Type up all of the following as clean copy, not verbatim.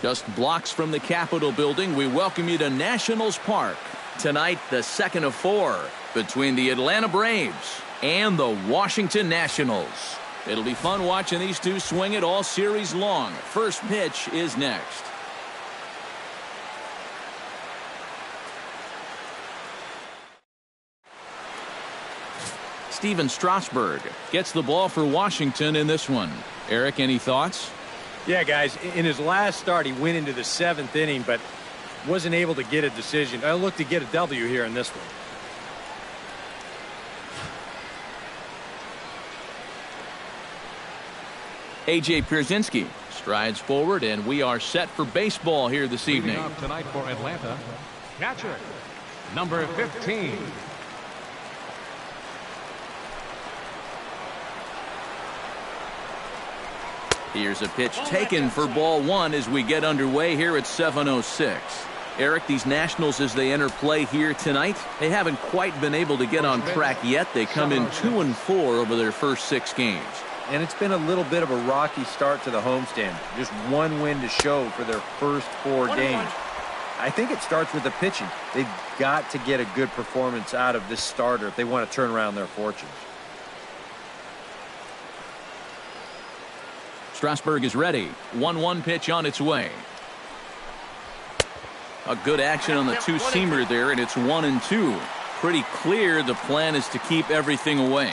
Just blocks from the Capitol building, we welcome you to Nationals Park. Tonight, the second of 4 between the Atlanta Braves and the Washington Nationals. It'll be fun watching these two swing it all series long. First pitch is next. Steven Strasburg gets the ball for Washington in this one. Eric, any thoughts? Yeah, guys, in his last start, he went into the 7th inning, but wasn't able to get a decision. I look to get a W here in this one. A.J. Pierzynski strides forward, and we are set for baseball here this evening. Leading off tonight for Atlanta, catcher, number 15. Here's a pitch taken for ball 1 as we get underway here at 7:06. Eric, these Nationals, as they enter play here tonight, they haven't quite been able to get on track yet. They come in 2-4 over their first 6 games. And it's been a little bit of a rocky start to the homestand. Just one win to show for their first 4 games. I think it starts with the pitching. They've got to get a good performance out of this starter if they want to turn around their fortunes. Strasburg is ready. 1-1 pitch on its way. A good action on the two-seamer there, and it's 1-2. Pretty clear the plan is to keep everything away.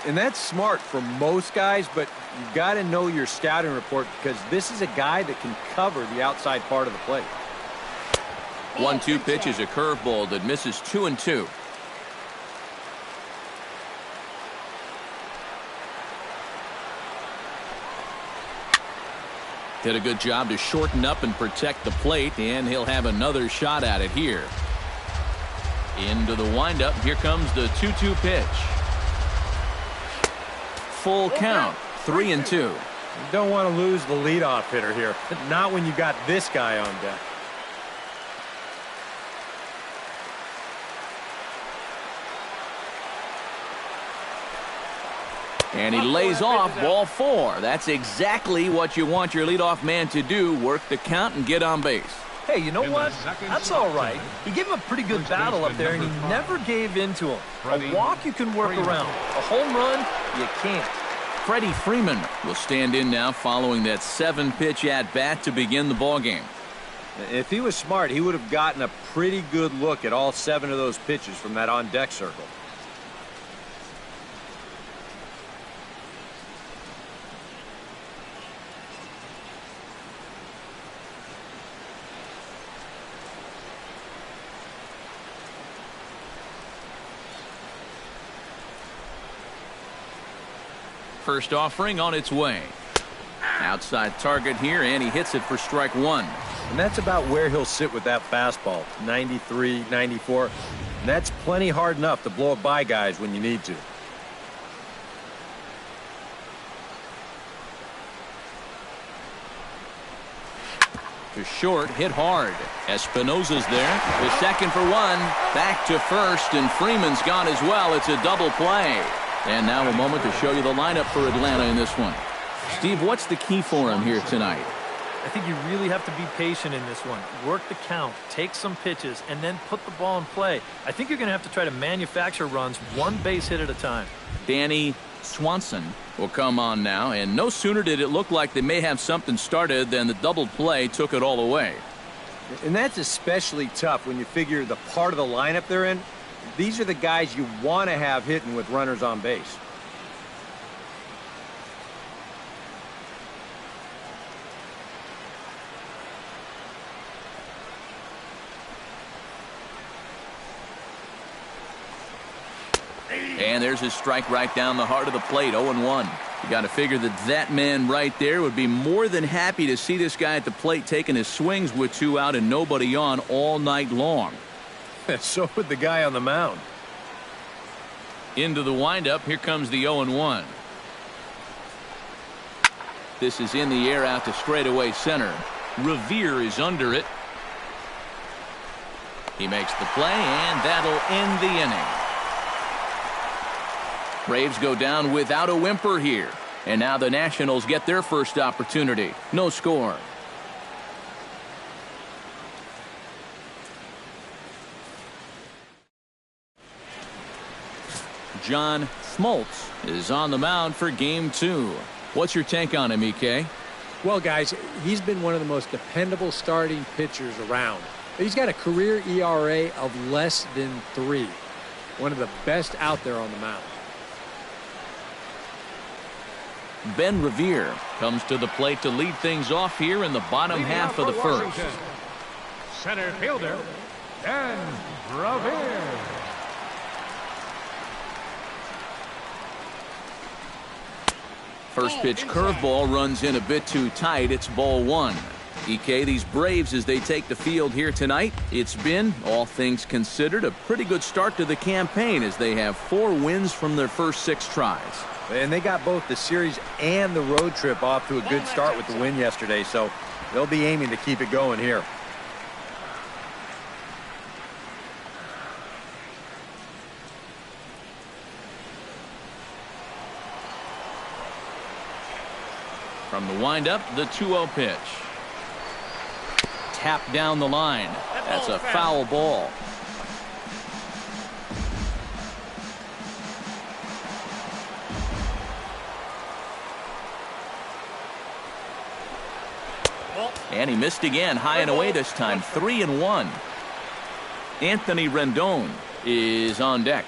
And that's smart for most guys, but you've got to know your scouting report because this is a guy that can cover the outside part of the plate. 1-2 pitch is a curveball that misses 2-2. Did a good job to shorten up and protect the plate, and he'll have another shot at it here. Into the windup. Here comes the 2-2 pitch. Full count. 3-2. You don't want to lose the leadoff hitter here. Not when you got this guy on deck. And he lays off ball 4. That's exactly what you want your leadoff man to do. Work the count and get on base. Hey, you know what? That's all right. He gave him a pretty good battle up there, and he never gave in to him. A walk you can work around. A home run, you can't. Freddie Freeman will stand in now following that 7-pitch at-bat to begin the ballgame. If he was smart, he would have gotten a pretty good look at all 7 of those pitches from that on-deck circle. First offering on its way. Outside target here, and he hits it for strike 1. And that's about where he'll sit with that fastball. 93, 94. And that's plenty hard enough to blow it by guys when you need to. To short, hit hard. Espinosa's there. The second for 1. Back to first, and Freeman's gone as well. It's a double play. And now a moment to show you the lineup for Atlanta in this one. Steve, what's the key for him here tonight? I think you really have to be patient in this one. Work the count, take some pitches, and then put the ball in play. I think you're going to have to try to manufacture runs one base hit at a time. Danny Swanson will come on now, and no sooner did it look like they may have something started than the double play took it all away. And that's especially tough when you figure the part of the lineup they're in. These are the guys you want to have hitting with runners on base. And there's his strike right down the heart of the plate, 0-1. You got to figure that man right there would be more than happy to see this guy at the plate taking his swings with 2 out and nobody on all night long. So would the guy on the mound. Into the windup. Here comes the 0-1. This is in the air out to straightaway center. Revere is under it. He makes the play, and that'll end the inning. Braves go down without a whimper here. And now the Nationals get their first opportunity. No score. John Smoltz is on the mound for game 2. What's your take on him, EK? Well, guys, he's been one of the most dependable starting pitchers around. He's got a career ERA of less than 3. One of the best out there on the mound. Ben Revere comes to the plate to lead things off here in the bottom half of the first. Center fielder, Ben Revere. First pitch curveball runs in a bit too tight. It's ball 1. EK, these Braves, as they take the field here tonight, it's been, all things considered, a pretty good start to the campaign as they have 4 wins from their first 6 tries. And they got both the series and the road trip off to a good start with the win yesterday, so they'll be aiming to keep it going here. From the windup, the 2-0 pitch. Tap down the line. That's a foul ball. And he missed again, high and away this time, 3-1. Anthony Rendon is on deck.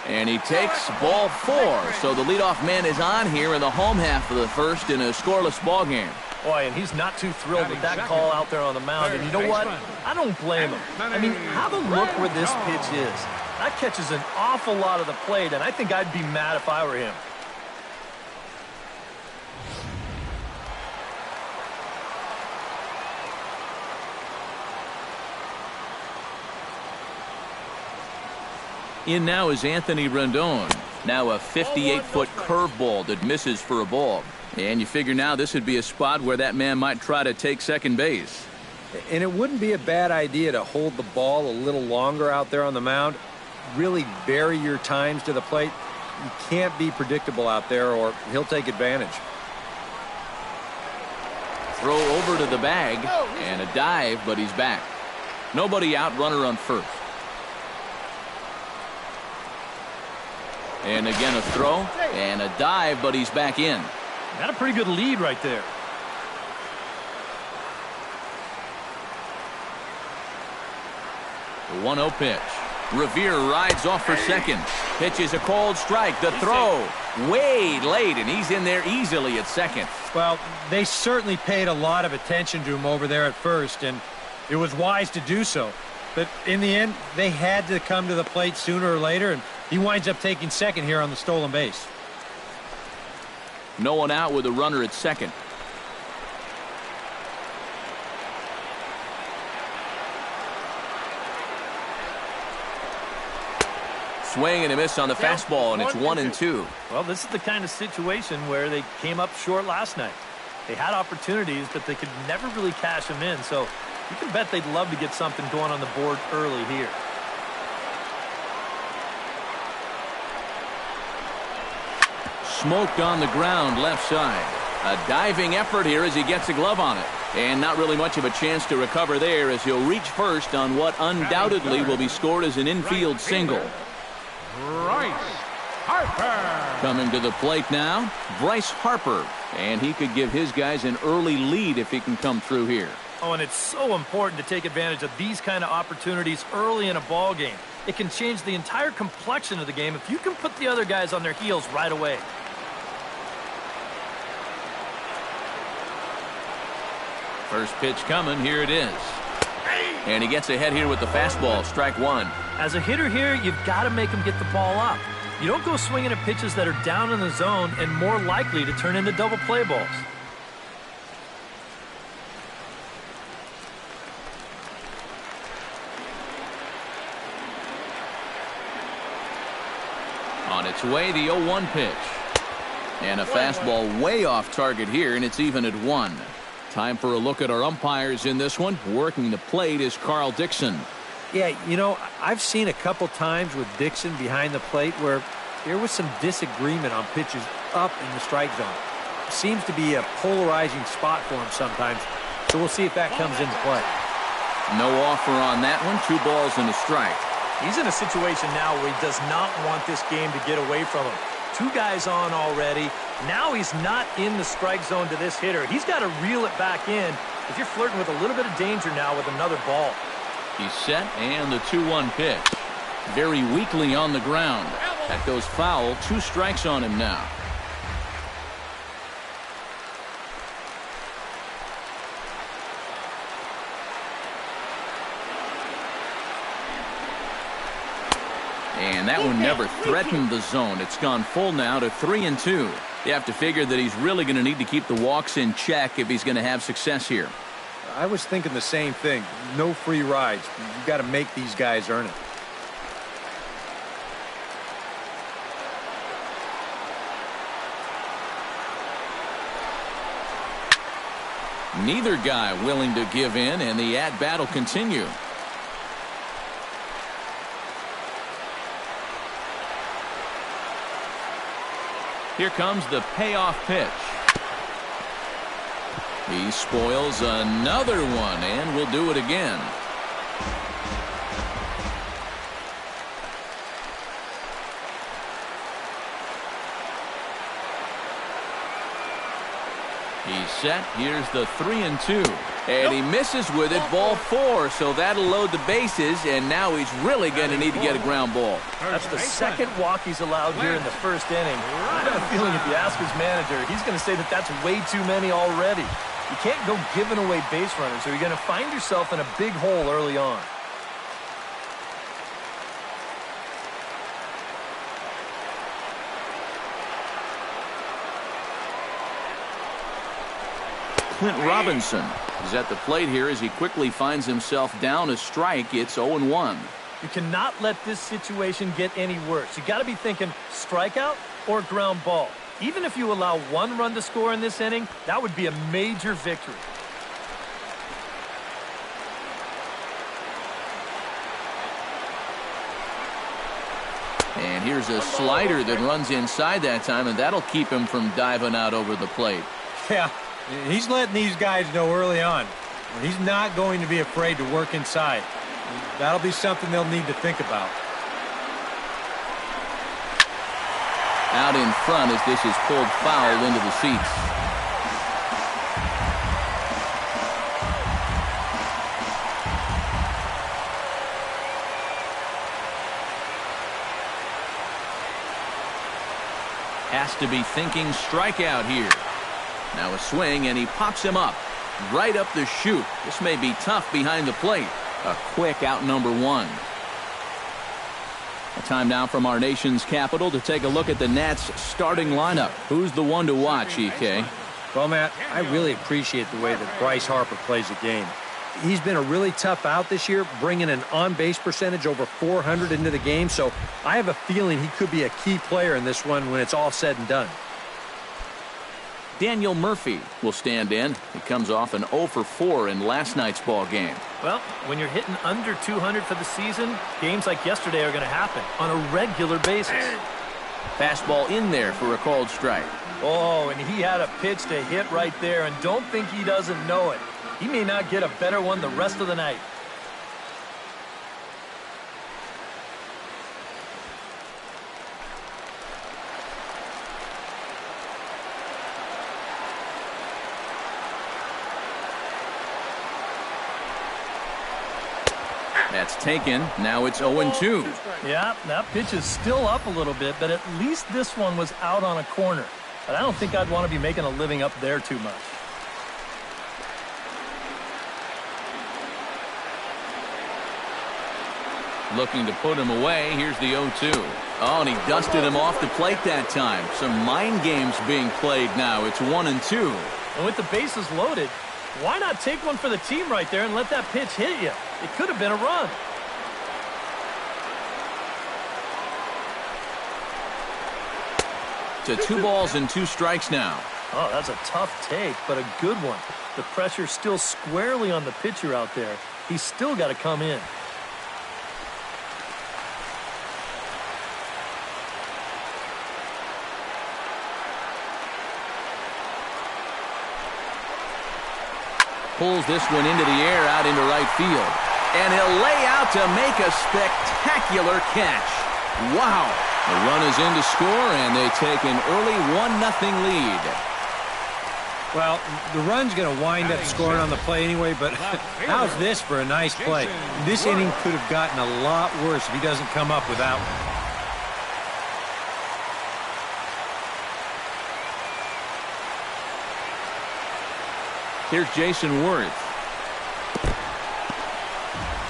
And he takes ball 4. So the leadoff man is on here in the home half of the first in a scoreless ball game. Boy, and he's not too thrilled with that call out there on the mound. And you know what? I don't blame him. I mean, have a look where this pitch is. That catches an awful lot of the plate, and I think I'd be mad if I were him. In now is Anthony Rendon. Now a 58-foot curveball that misses for a ball. And you figure now this would be a spot where that man might try to take second base. And it wouldn't be a bad idea to hold the ball a little longer out there on the mound. Really vary your times to the plate. You can't be predictable out there or he'll take advantage. Throw over to the bag and a dive, but he's back. Nobody out, runner on first. And again a throw and a dive, but he's back in. Got a pretty good lead right there. The 1-0 pitch. Revere rides off for second. Pitch is a called strike. The throw way late, and he's in there easily at second. Well, they certainly paid a lot of attention to him over there at first, and it was wise to do so. But in the end, they had to come to the plate sooner or later, and he winds up taking second here on the stolen base. No one out with a runner at second. Swing and a miss on the fastball, and it's 1-2. Well, this is the kind of situation where they came up short last night. They had opportunities, but they could never really cash them in. So you can bet they'd love to get something going on the board early here. Smoked on the ground left side. A diving effort here as he gets a glove on it. And not really much of a chance to recover there as he'll reach first on what undoubtedly will be scored as an infield single. Bryce Harper. Coming to the plate now, Bryce Harper. And he could give his guys an early lead if he can come through here. Oh, and it's so important to take advantage of these kind of opportunities early in a ball game. It can change the entire complexion of the game if you can put the other guys on their heels right away. First pitch coming, here it is. And he gets ahead here with the fastball, strike 1. As a hitter here, you've got to make them get the ball up. You don't go swinging at pitches that are down in the zone and more likely to turn into double play balls. On its way, the 0-1 pitch. And a fastball way off target here, and it's even at 1. Time for a look at our umpires in this one. Working the plate is Carl Dixon. Yeah, you know, I've seen a couple times with Dixon behind the plate where there was some disagreement on pitches up in the strike zone. Seems to be a polarizing spot for him sometimes, so we'll see if that comes into play. No offer on that one. 2 balls and a strike. He's in a situation now where he does not want this game to get away from him. 2 guys on already. Now he's not in the strike zone to this hitter. He's got to reel it back in if you're flirting with a little bit of danger now with another ball. He's set, and the 2-1 pitch. Very weakly on the ground. That goes foul. 2 strikes on him now. And that one never threatened the zone. It's gone full now to 3-2. You have to figure that he's really going to need to keep the walks in check if he's going to have success here. I was thinking the same thing. No free rides. You got to make these guys earn it. Neither guy willing to give in, and the at-bat will continue. Here comes the payoff pitch. He spoils another one, and will do it again. He's set. Here's the 3-2. And he misses with it. Ball 4. So that'll load the bases. And now he's really going to need to get a ground ball. That's the second walk he's allowed here in the first inning. I have a feeling if you ask his manager, he's going to say that that's way too many already. You can't go giving away base runners, or you're going to find yourself in a big hole early on. Clint Robinson is at the plate here as he quickly finds himself down a strike. It's 0-1. You cannot let this situation get any worse. You got to be thinking strikeout or ground ball. Even if you allow 1 run to score in this inning, that would be a major victory. And here's a slider that runs inside that time, and that'll keep him from diving out over the plate. Yeah. He's letting these guys know early on. He's not going to be afraid to work inside. That'll be something they'll need to think about. Out in front as this is pulled foul into the seats. Has to be thinking strikeout here. Now a swing, and he pops him up. Right up the chute. This may be tough behind the plate. A quick out number 1. A time now from our nation's capital to take a look at the Nats starting lineup. Who's the one to watch, EK? Well, Matt, I really appreciate the way that Bryce Harper plays the game. He's been a really tough out this year, bringing an on-base percentage over 400 into the game, so I have a feeling he could be a key player in this one when it's all said and done. Daniel Murphy will stand in. He comes off an 0 for 4 in last night's ball game. Well, when you're hitting under 200 for the season, games like yesterday are going to happen on a regular basis. Fastball in there for a called strike. Oh, and he had a pitch to hit right there, and don't think he doesn't know it. He may not get a better one the rest of the night. That's taken. Now it's 0-2. Yeah, that pitch is still up a little bit, but at least this one was out on a corner. But I don't think I'd want to be making a living up there too much. Looking to put him away. Here's the 0-2. Oh, and he dusted him off the plate that time. Some mind games being played now. It's 1-2. And with the bases loaded, why not take one for the team right there and let that pitch hit you? It could have been a run. To 2 balls and 2 strikes now. Oh, that's a tough take, but a good one. The pressure's still squarely on the pitcher out there. He's still got to come in. Pulls this one into the air out into right field. And he'll lay out to make a spectacular catch. Wow. The run is in to score, and they take an early 1-0 lead. Well, the run's going to wind up scoring on the play anyway, but how's this for a nice play? This inning could have gotten a lot worse if he doesn't come up with that one. Here's Jason Worth.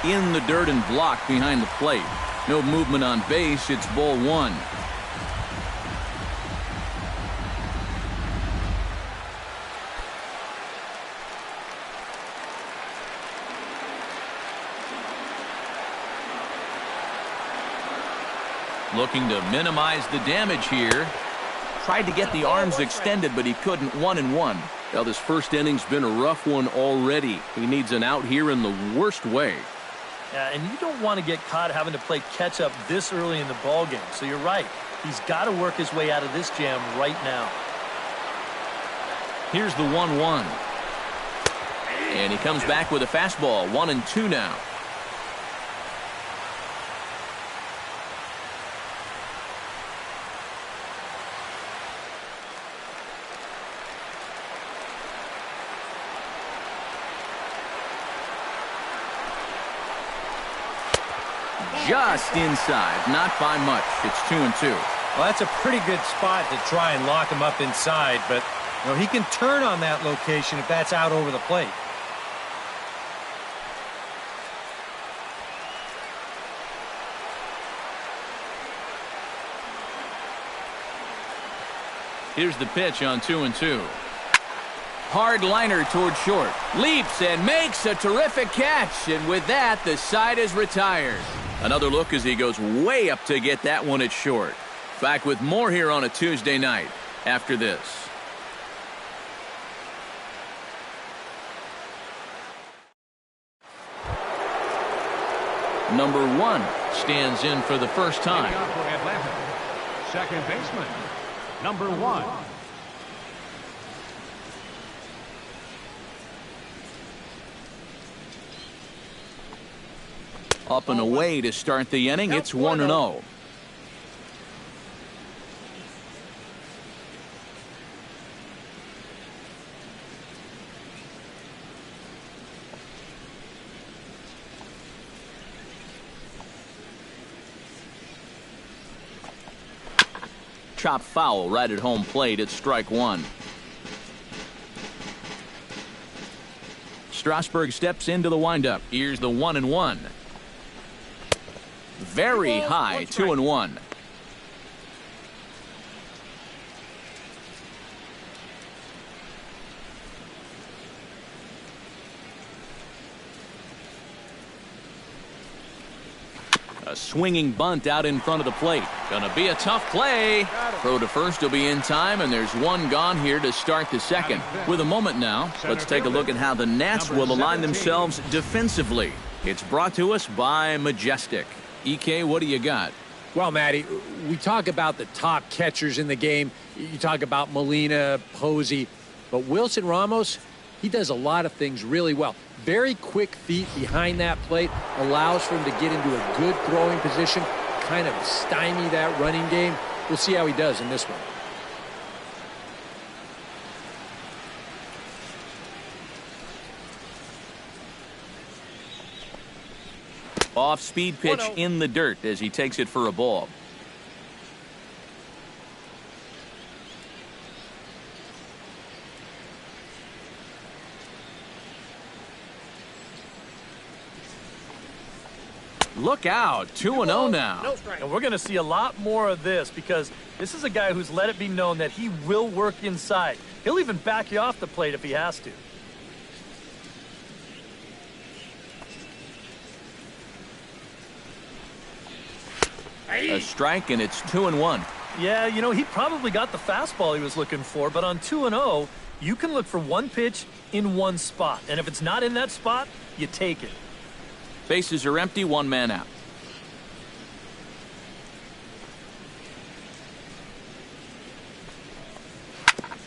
In the dirt and blocked behind the plate. No movement on base. It's ball one. Looking to minimize the damage here. Tried to get the arms extended, but he couldn't. 1-1. Now, this first inning's been a rough one already. He needs an out here in the worst way. Yeah, and you don't want to get caught having to play catch-up this early in the ballgame. So you're right. He's got to work his way out of this jam right now. Here's the 1-1. And he comes back with a fastball. 1-2 now. Just inside, not by much. It's 2-2. Well, that's a pretty good spot to try and lock him up inside, but you know, he can turn on that location if that's out over the plate. Here's the pitch on 2-2. Hard liner toward short. Leaps and makes a terrific catch. And with that, the side is retired. Another look as he goes way up to get that one at short. Back with more here on a Tuesday night after this. Number 1 stands in for the first time. For Atlanta, second baseman, number 1. Up and away to start the inning. It's 1-0. Chop foul right at home plate. It's strike one. Strasburg steps into the windup. Here's the 1-1. Very high, 2-1. A swinging bunt out in front of the plate. Gonna be a tough play. Throw to first will be in time, and there's one gone here to start the second. With a moment now, let's take a look at how the Nats will align themselves defensively. It's brought to us by Majestic. EK, what do you got? Well, Matty, we talk about the top catchers in the game. You talk about Molina, Posey, but Wilson Ramos, he does a lot of things really well. Very quick feet behind that plate, allows for him to get into a good throwing position, kind of stymie that running game. We'll see how he does in this one. Off-speed pitch in the dirt as he takes it for a ball. Look out, 2-0 now. And we're going to see a lot more of this because this is a guy who's let it be known that he will work inside. He'll even back you off the plate if he has to. A strike, and it's 2-1. Yeah, you know, he probably got the fastball he was looking for, but on 2-0, you can look for one pitch in one spot. And if it's not in that spot, you take it. Bases are empty, one man out.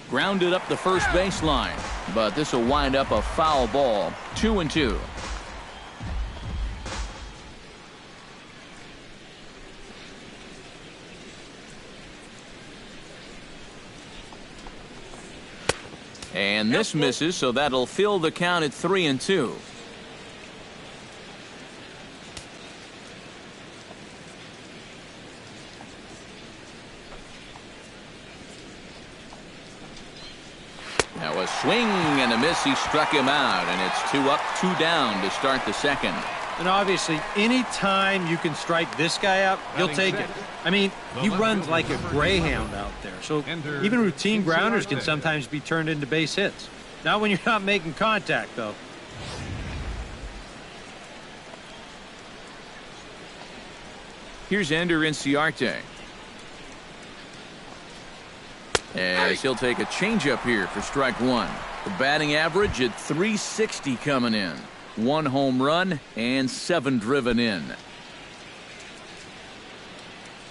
Grounded up the first baseline. but this will wind up a foul ball. 2-2. And this misses, so that'll fill the count at 3-2. Now a swing and a miss. He struck him out, and it's 2 up, 2 down to start the second. And obviously, any time you can strike this guy out, he'll take it. I mean, he runs like a greyhound out there. So even routine grounders can sometimes be turned into base hits. Not when you're not making contact, though. Here's Ender Inciarte. As he'll take a changeup here for strike one. The batting average at .360 coming in. 1 home run and 7 driven in.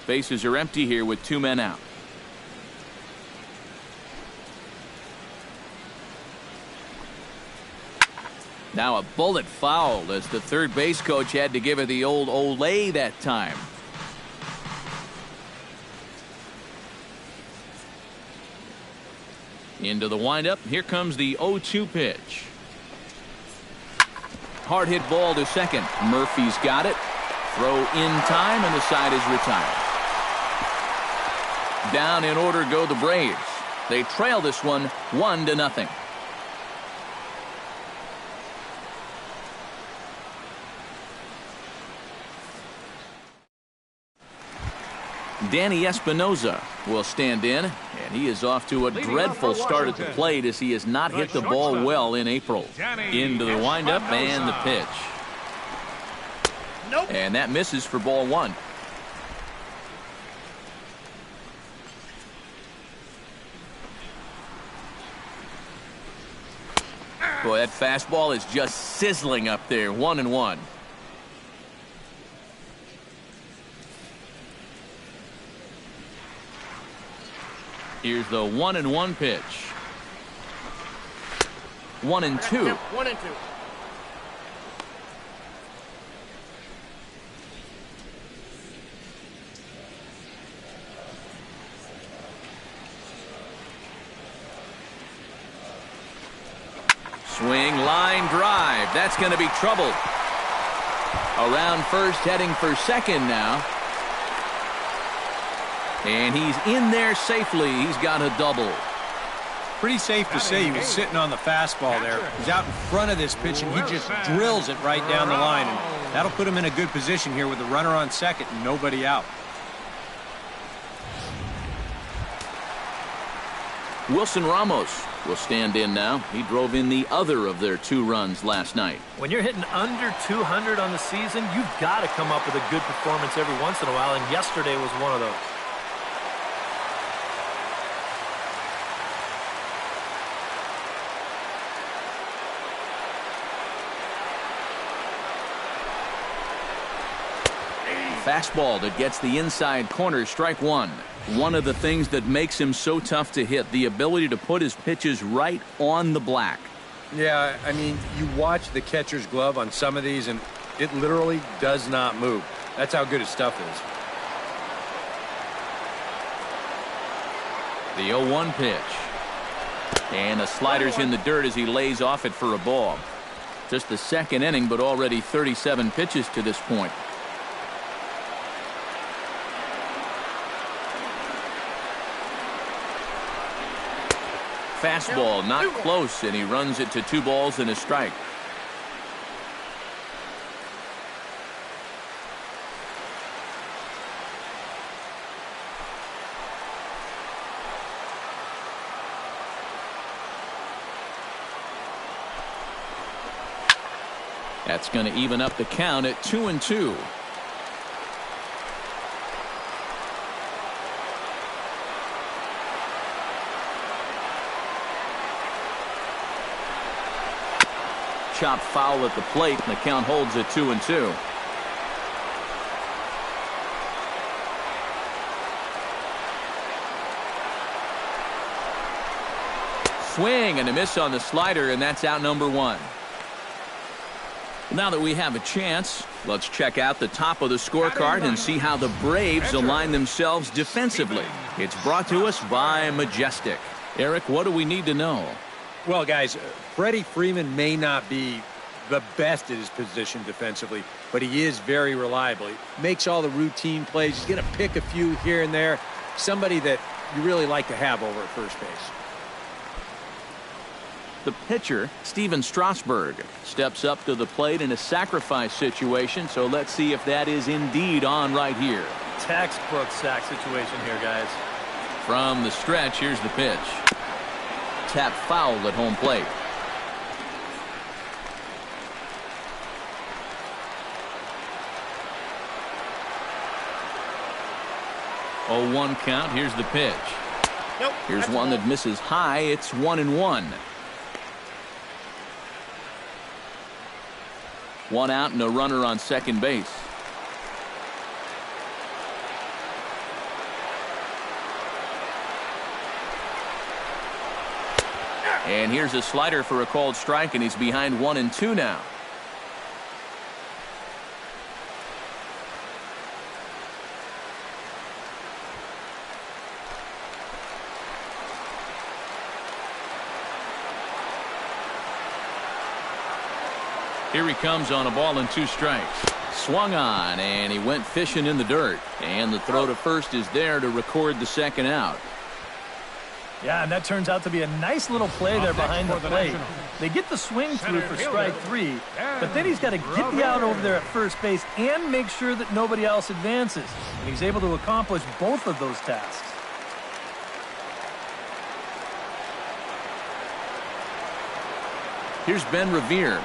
Bases are empty here with 2 men out. Now a bullet foul as the third base coach had to give it the old Olay that time. Into the windup. Here comes the 0-2 pitch. Hard hit ball to second. Murphy's got it. Throw in time, and the side is retired. Down in order go the Braves. They trail this one 1-0. Danny Espinosa will stand in, and he is off to a dreadful start at the plate as he has not hit the ball well in April. Into the windup and the pitch. And that misses for ball 1. Boy, that fastball is just sizzling up there. 1-1. Here's the 1-1 pitch. 1-2. 1-2. Swing, line drive. That's going to be trouble. Around first, heading for second now. And he's in there safely. He's got a double. Pretty safe to say he was sitting on the fastball there. He's out in front of this pitch, and he just drills it right down the line. And that'll put him in a good position here with a runner on second and nobody out. Wilson Ramos will stand in now. He drove in the other of their 2 runs last night. When you're hitting under 200 on the season, you've got to come up with a good performance every once in a while, and yesterday was one of those. Fastball that gets the inside corner, strike 1. One of the things that makes him so tough to hit, the ability to put his pitches right on the black. Yeah, I mean, you watch the catcher's glove on some of these, and it literally does not move. That's how good his stuff is. The 0-1 pitch. And the slider's in the dirt as he lays off it for a ball. Just the second inning, but already 37 pitches to this point. Fastball not close, and he runs it to 2 balls and a strike. That's going to even up the count at 2-2. Chop foul at the plate, and the count holds at 2-2. swing and a miss on the slider, and that's out number one. Now that we have a chance, let's check out the top of the scorecard and see how the Braves align themselves defensively. It's brought to us by Majestic. Eric, what do we need to know? Well, guys, Freddie Freeman may not be the best at his position defensively, but he is very reliable. He makes all the routine plays. He's going to pick a few here and there. Somebody that you really like to have over at first base. The pitcher, Steven Strasburg, steps up to the plate in a sacrifice situation, so let's see if that is indeed on right here. Textbook sack situation here, guys. From the stretch, here's the pitch. Tap foul at home plate. Oh, 1 count. Here's the pitch. Nope, here's one that misses high. It's 1-1. 1 out and a runner on second base. And here's a slider for a called strike, and he's behind 1-2 now. Here he comes on a ball and 2 strikes. Swung on, and he went fishing in the dirt. And the throw to first is there to record the second out. Yeah, and that turns out to be a nice little play there behind the plate. They get the swing through for strike 3, but then he's got to get the out over there at first base and make sure that nobody else advances. And he's able to accomplish both of those tasks. Here's Ben Revere,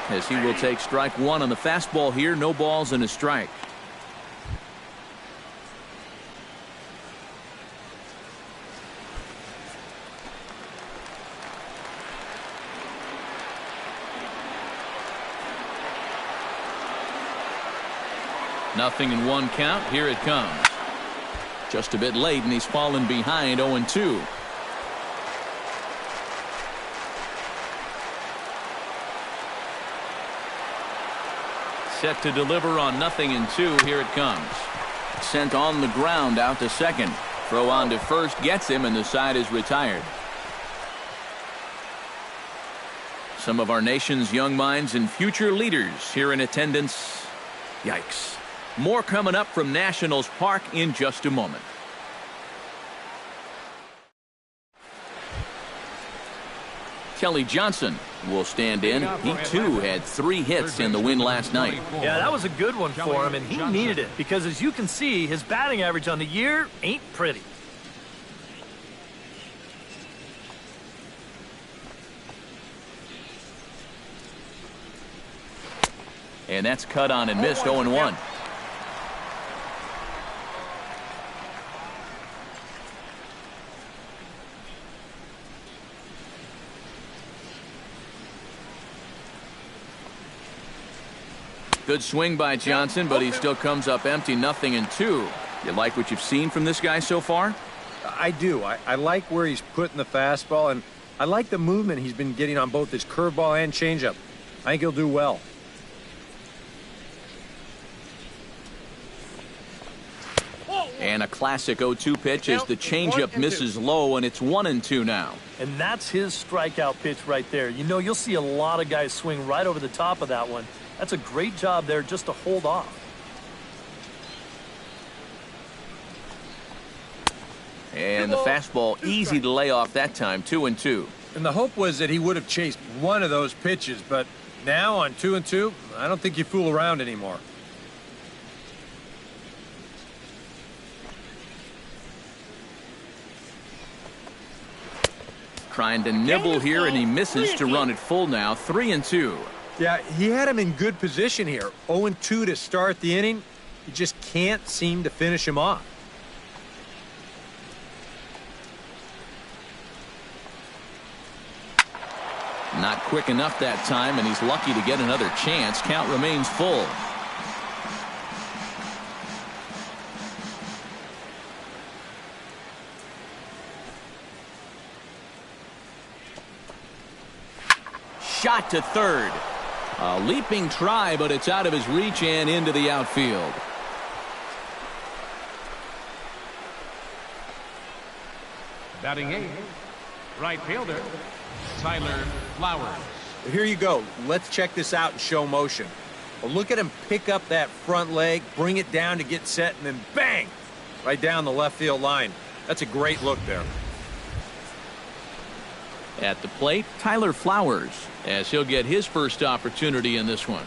as he will take strike 1 on the fastball here. No balls and a strike. Nothing in 1 count. Here it comes. Just a bit late, and he's fallen behind 0-2. Set to deliver on 0-2. Here it comes. Sent on the ground out to second. Throw on to first gets him, and the side is retired. Some of our nation's young minds and future leaders here in attendance. Yikes. More coming up from Nationals Park in just a moment. Kelly Johnson will stand in. He too had 3 hits in the win last night. Yeah, that was a good one for him, and he needed it because, as you can see, his batting average on the year ain't pretty. And that's cut on and missed. 0-1. Good swing by Johnson, but he still comes up empty. 0-2. You like what you've seen from this guy so far? I do. I like where he's putting the fastball, and I like the movement he's been getting on both his curveball and changeup. I think he'll do well. And a classic 0-2 pitch as the changeup misses low, and it's 1-2 now. And that's his strikeout pitch right there. You know, you'll see a lot of guys swing right over the top of that one. That's a great job there just to hold off. And the fastball easy to lay off that time. 2-2. And the hope was that he would have chased one of those pitches, but now on 2-2, I don't think you fool around anymore. Trying to nibble here, and he misses to run it full now. 3-2. Yeah, he had him in good position here. 0-2 to start the inning. You just can't seem to finish him off. Not quick enough that time, and he's lucky to get another chance. Count remains full. shot to third. A leaping try, but it's out of his reach and into the outfield. Batting 8th, right fielder, Tyler Flowers. Here you go. Let's check this out in show motion. Well, look at him pick up that front leg, bring it down to get set, and then bang! Right down the left field line. That's a great look there. At the plate, Tyler Flowers, as he'll get his first opportunity in this one.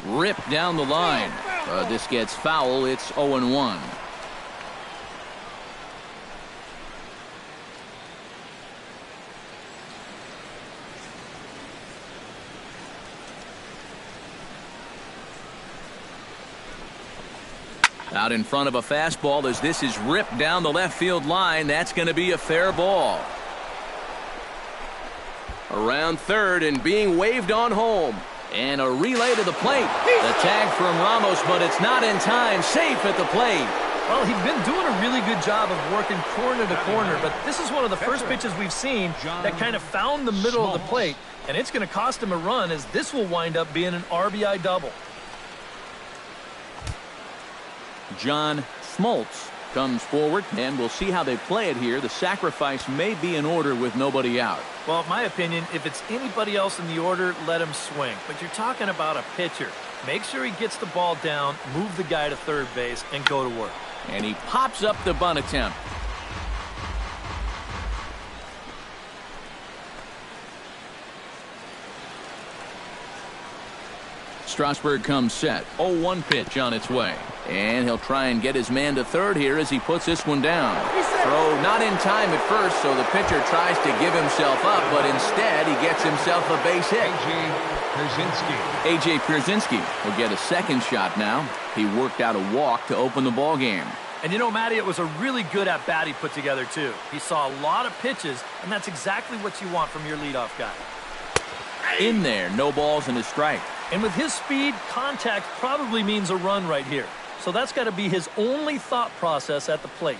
Ripped down the line. This gets foul. It's 0-1. Out in front of a fastball as this is ripped down the left field line. That's going to be a fair ball. Around third and being waved on home. And a relay to the plate. The tag from Ramos, but it's not in time. Safe at the plate. Well, he's been doing a really good job of working corner to corner, but this is one of the first pitches we've seen that kind of found the middle of the plate, and it's going to cost him a run as this will wind up being an RBI double. John Smoltz comes forward, and we'll see how they play it here. The sacrifice may be in order with nobody out. Well, in my opinion, if it's anybody else in the order, let him swing. But you're talking about a pitcher. Make sure he gets the ball down, move the guy to third base, and go to work. And he pops up the bunt attempt. Strasburg comes set. 0-1 pitch on its way. And he'll try and get his man to third here as he puts this one down. Throw not in time at first, so the pitcher tries to give himself up, but instead he gets himself a base hit. A.J. Pierzynski will get a second shot now. He worked out a walk to open the ball game. And you know, Matty, it was a really good at-bat he put together, too. He saw a lot of pitches, and that's exactly what you want from your leadoff guy. In there, no balls and a strike. And with his speed, contact probably means a run right here. So that's got to be his only thought process at the plate.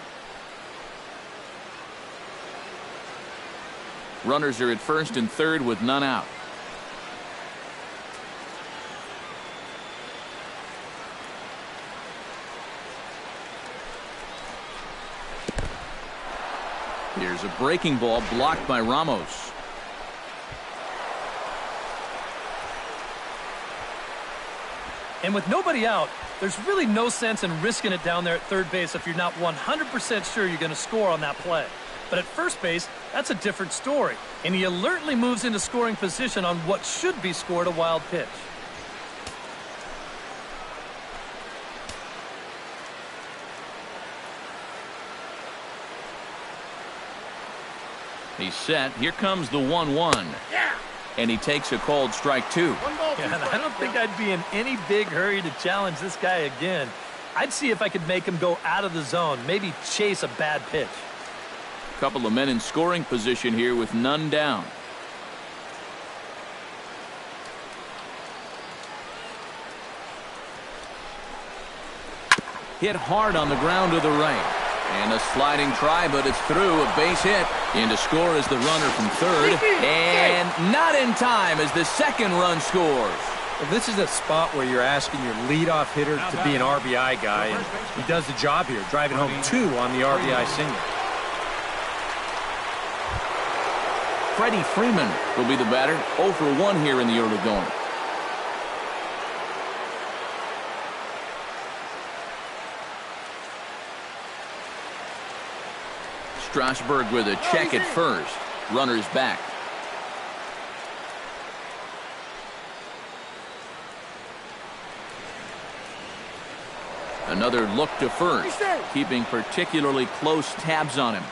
Runners are at first and third with none out. Here's a breaking ball blocked by Ramos. And with nobody out, there's really no sense in risking it down there at third base if you're not 100% sure you're going to score on that play. But at first base, that's a different story. And he alertly moves into scoring position on what should be scored a wild pitch. He's set. Here comes the 1-1. Yeah. And he takes a called strike two. Yeah, and I don't think I'd be in any big hurry to challenge this guy again. I'd see if I could make him go out of the zone, maybe chase a bad pitch. Couple of men in scoring position here with none down. Hit hard on the ground to the right. And a sliding try, but it's through. A base hit. In to score is the runner from third. And not in time as the second run scores. Well, this is a spot where you're asking your leadoff hitter to be an RBI guy, and he does the job here, driving home 2 on the RBI single. Freddie Freeman will be the batter. 0 for 1 here in the early going. Strasburg with a check at first. Runners back. Another look to first, keeping particularly close tabs on him.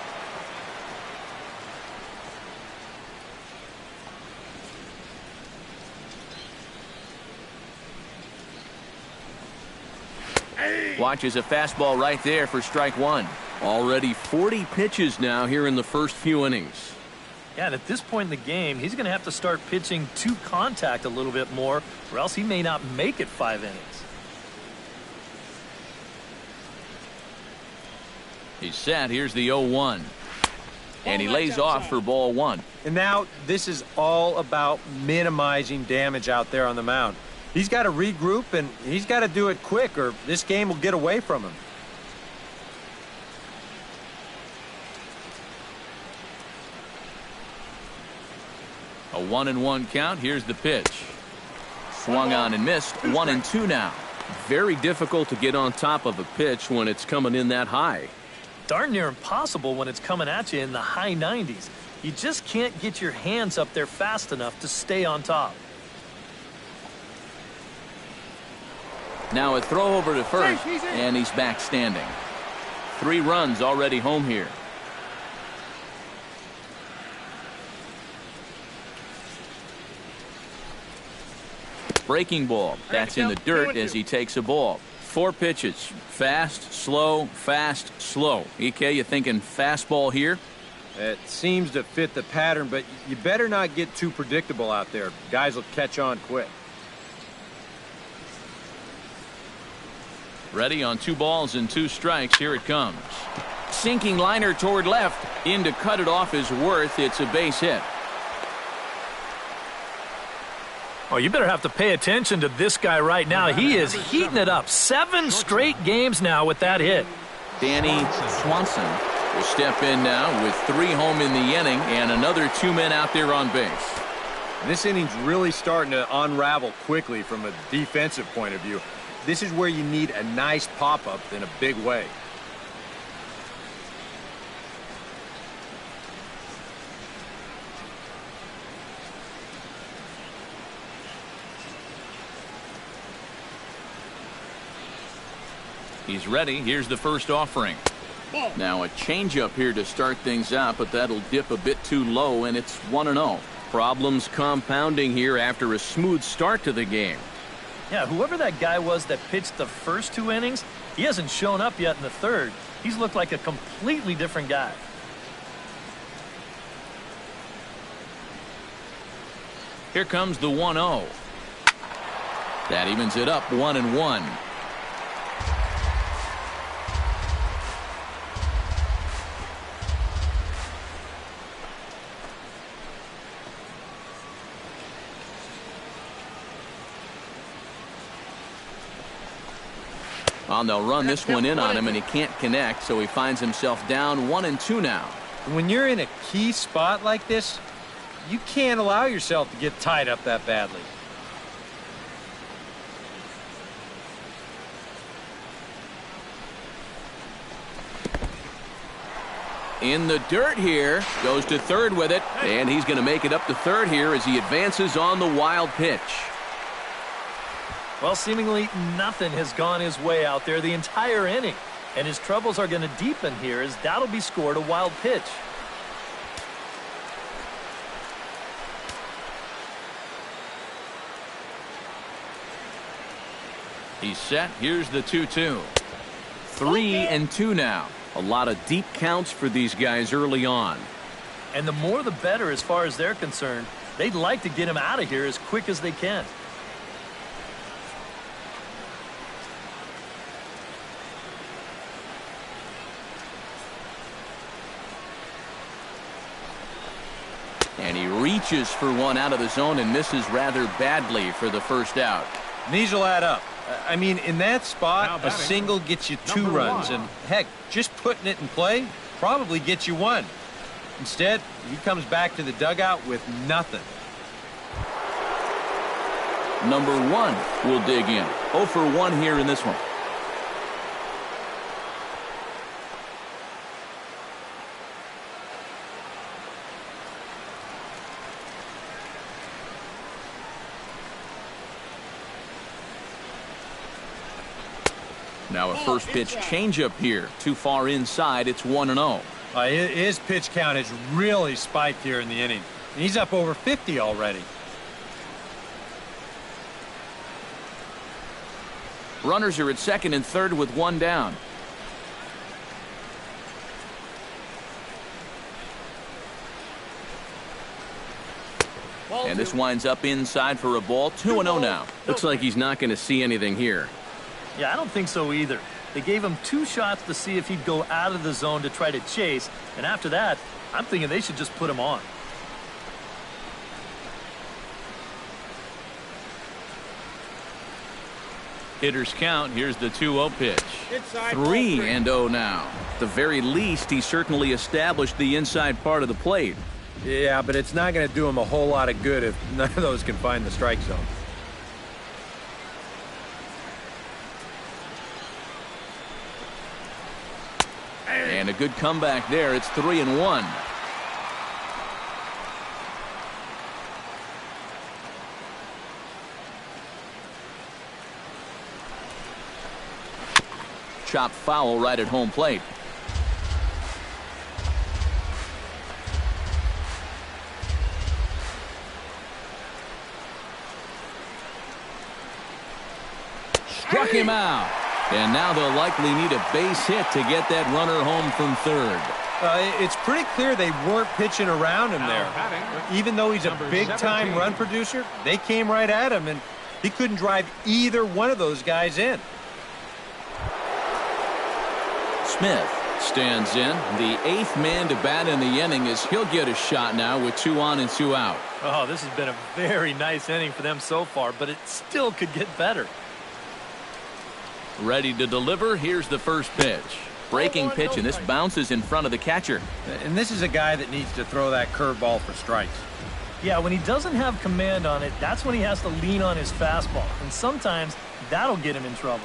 Watches a fastball right there for strike one. Already 40 pitches now here in the first few innings. Yeah, and at this point in the game, he's going to have to start pitching to contact a little bit more, or else he may not make it 5 innings. He's set. Here's the 0-1. And he lays off for ball 1. And now this is all about minimizing damage out there on the mound. He's got to regroup, and he's got to do it quick, or this game will get away from him. A 1-1 count. Here's the pitch. Swung on and missed. 1-2 now. Very difficult to get on top of a pitch when it's coming in that high. Darn near impossible when it's coming at you in the high 90s. You just can't get your hands up there fast enough to stay on top. Now a throw over to first, and he's back standing. 3 runs already home here. Breaking ball. That's in the dirt as he takes a ball. 4 pitches. Fast, slow, fast, slow. EK, you thinking fastball here? It seems to fit the pattern, but you better not get too predictable out there. Guys will catch on quick. Ready on 2 balls and 2 strikes. Here it comes. Sinking liner toward left. In to cut it off is Worth. It's a base hit. Oh, you better have to pay attention to this guy right now. He is heating it up. 7 straight games now with that hit. Danny Swanson will step in now with 3 home in the inning and another 2 men out there on base. This inning's really starting to unravel quickly from a defensive point of view. This is where you need a nice pop-up in a big way. He's ready. Here's the first offering. Now a changeup here to start things out, but that'll dip a bit too low, and it's 1-0. Problems compounding here after a smooth start to the game. Yeah, whoever that guy was that pitched the first 2 innings, he hasn't shown up yet in the 3rd. He's looked like a completely different guy. Here comes the 1-0. That evens it up 1-1. Well, they'll run this one in on him, and he can't connect, so he finds himself down 1-2 now. When you're in a key spot like this, you can't allow yourself to get tied up that badly. In the dirt here, goes to 3rd with it, and he's going to make it up to 3rd here as he advances on the wild pitch. Well, seemingly nothing has gone his way out there the entire inning. And his troubles are going to deepen here as that'll be scored a wild pitch. He's set. Here's the 2-2. 3-2 now. A lot of deep counts for these guys early on. And the more the better as far as they're concerned. They'd like to get him out of here as quick as they can. And he reaches for one out of the zone and misses rather badly for the first out. These will add up. I mean, in that spot, a single gets you 2 runs. And, heck, just putting it in play probably gets you 1. Instead, he comes back to the dugout with nothing. Number 1 will dig in. 0 for 1 here in this one. Now a first pitch changeup here. Too far inside. It's 1-0. His pitch count has really spiked here in the inning. He's up over 50 already. Runners are at 2nd and 3rd with 1 down. And this winds up inside for a ball. 2-0 now. Looks like he's not going to see anything here. Yeah, I don't think so either. They gave him 2 shots to see if he'd go out of the zone to try to chase. And after that, I'm thinking they should just put him on. Hitters count. Here's the 2-0 pitch. 3-0 now. At the very least, he certainly established the inside part of the plate. Yeah, but it's not going to do him a whole lot of good if none of those can find the strike zone. And a good comeback there. It's 3-1. Chopped foul right at home plate. Struck him out. And now they'll likely need a base hit to get that runner home from third. It's pretty clear they weren't pitching around him there. Even though he's a big-time run producer, they came right at him, and he couldn't drive either one of those guys in. Smith stands in. The 8th man to bat in the inning as he'll get a shot now with 2 on and 2 out. Oh, this has been a very nice inning for them so far, but it still could get better. Ready to deliver. Here's the first pitch. Breaking pitch, and this bounces in front of the catcher. And this is a guy that needs to throw that curveball for strikes. Yeah, when he doesn't have command on it, that's when he has to lean on his fastball. And sometimes that'll get him in trouble.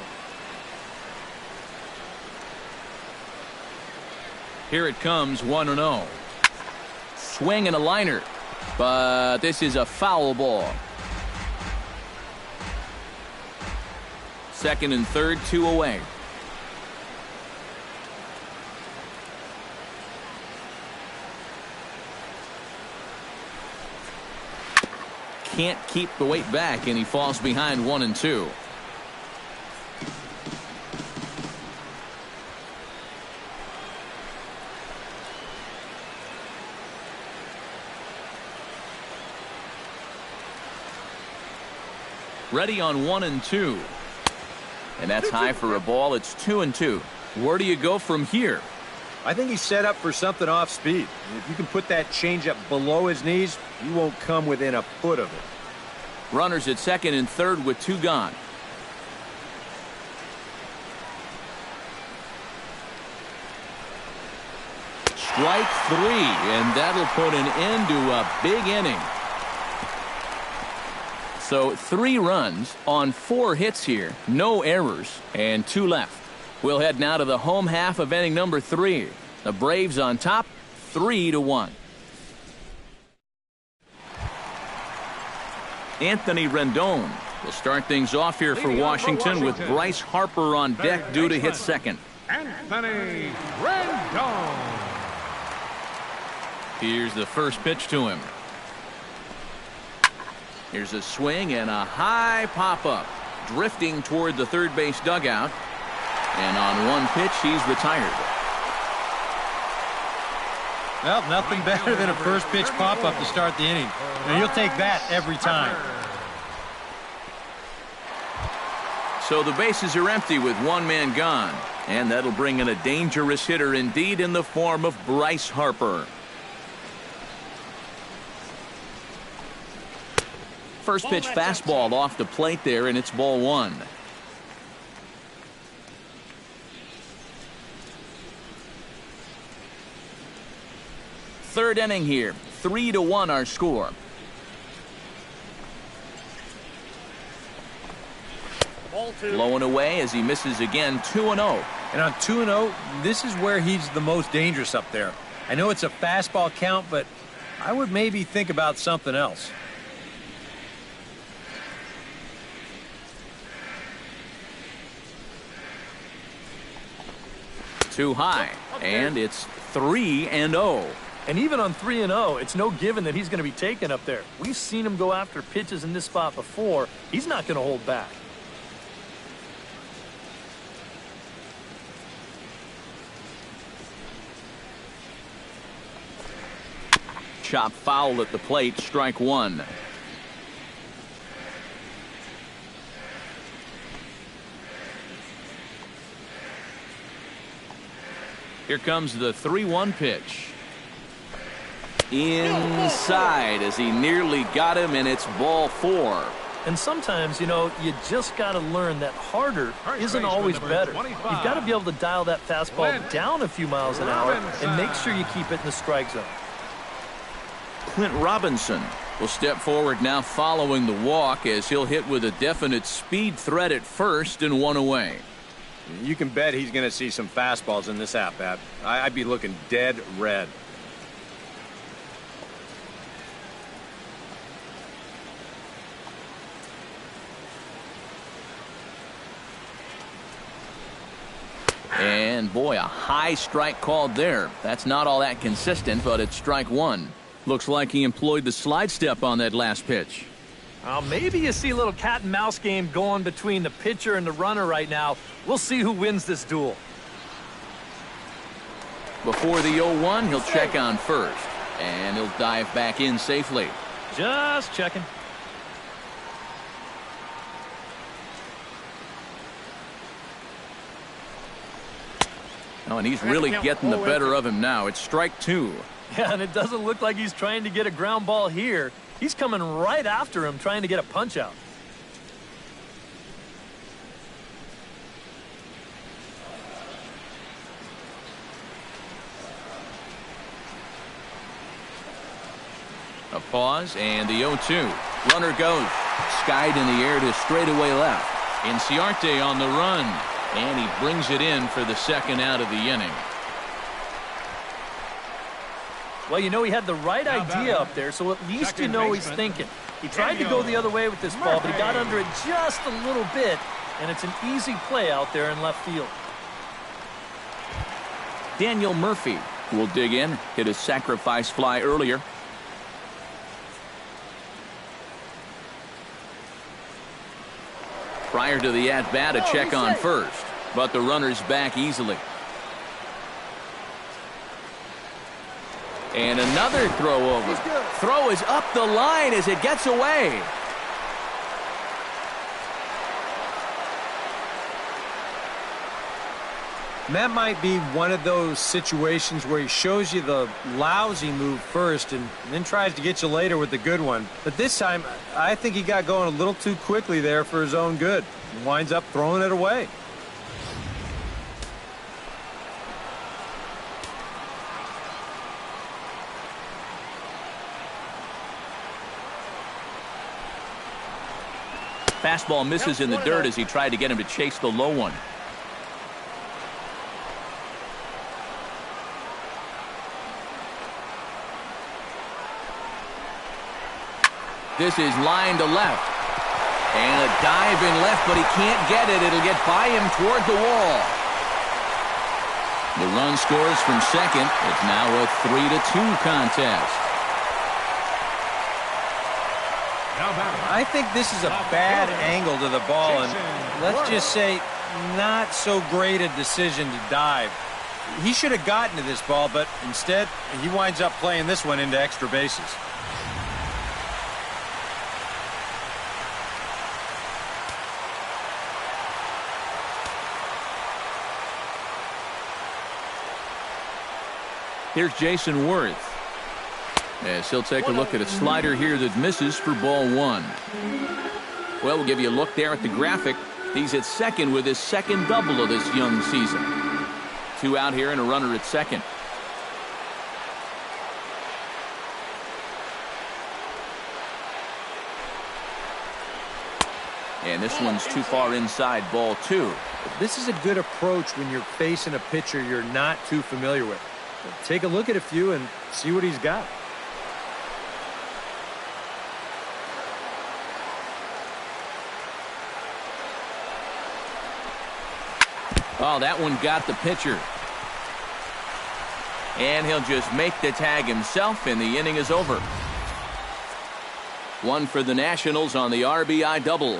Here it comes, 1-0. Swing and a liner. But this is a foul ball. Second and third, 2 away. Can't keep the weight back, and he falls behind 1-2. Ready on 1-2. And that's high for a ball. It's 2-2. Where do you go from here? I think he's set up for something off speed. If you can put that changeup below his knees, you won't come within a foot of it. Runners at second and third with 2 gone. Strike 3, and that'll put an end to a big inning. So 3 runs on 4 hits here, no errors, and 2 left. We'll head now to the home half of inning number 3. The Braves on top, 3-1. Anthony Rendon will start things off here for Washington with Bryce Harper on deck due to hit second. Anthony Rendon. Here's the first pitch to him. Here's a swing and a high pop-up, drifting toward the third base dugout. And on one pitch, he's retired. Well, nothing better than a first pitch pop-up to start the inning. And you'll take that every time. So the bases are empty with 1 man gone. And that'll bring in a dangerous hitter indeed in the form of Bryce Harper. First pitch fastball off the plate there, and it's ball 1. Third inning here, 3-1 our score. Blowing away as he misses again, 2-0. And on 2-0, this is where he's the most dangerous up there. I know it's a fastball count, but I would maybe think about something else. Too high, and it's 3-0. And even on 3-0, it's no given that he's going to be taken up there. We've seen him go after pitches in this spot before. He's not going to hold back. chop foul at the plate, strike one. Here comes the 3-1 pitch. Inside as he nearly got him, and it's ball 4. And sometimes, you know, you just got to learn that harder isn't always better. You've got to be able to dial that fastball down a few miles an hour and make sure you keep it in the strike zone. Clint Robinson will step forward now following the walk as he'll hit with a definite speed threat at first and one away. You can bet he's going to see some fastballs in this at-bat. I'd be looking dead red. And boy, a high strike called there. That's not all that consistent, but it's strike one. Looks like he employed the slide step on that last pitch. Maybe you see a little cat and mouse game going between the pitcher and the runner right now. We'll see who wins this duel. Before the 0-1, he'll check on first, and he'll dive back in safely. Just checking. Oh, and he's really getting the better of him now. It's strike two. Yeah, and it doesn't look like he's trying to get a ground ball here. He's coming right after him, trying to get a punch out. A pause, and the 0-2. Runner goes. Skied in the air to straightaway left. Inciarte on the run, and he brings it in for the second out of the inning. Well, you know, he had the right idea up there, so at least you know he's thinking. He tried to go the other way with this ball, but he got under it just a little bit, and it's an easy play out there in left field. Daniel Murphy will dig in, hit a sacrifice fly earlier. Prior to the at-bat, a check on first, but the runner's back easily. And another throw over. Throw is up the line as it gets away. That might be one of those situations where he shows you the lousy move first and then tries to get you later with the good one. But this time, I think he got going a little too quickly there for his own good. And winds up throwing it away. Fastball misses in the dirt as he tried to get him to chase the low one. This is line to left. And a dive in left, but he can't get it. It'll get by him toward the wall. The run scores from second. It's now a 3-2 contest. I think this is a bad angle to the ball, and let's just say not so great a decision to dive. He should have gotten to this ball, but instead he winds up playing this one into extra bases. Here's Jason Worth. As he'll take a look at a slider here that misses for ball one. Well, we'll give you a look there at the graphic. He's at second with his second double of this young season. 2 out here and a runner at second. And this one's too far inside, ball 2. This is a good approach when you're facing a pitcher you're not too familiar with. Take a look at a few and see what he's got. Oh, that one got the pitcher. And he'll just make the tag himself, and the inning is over. One for the Nationals on the RBI double.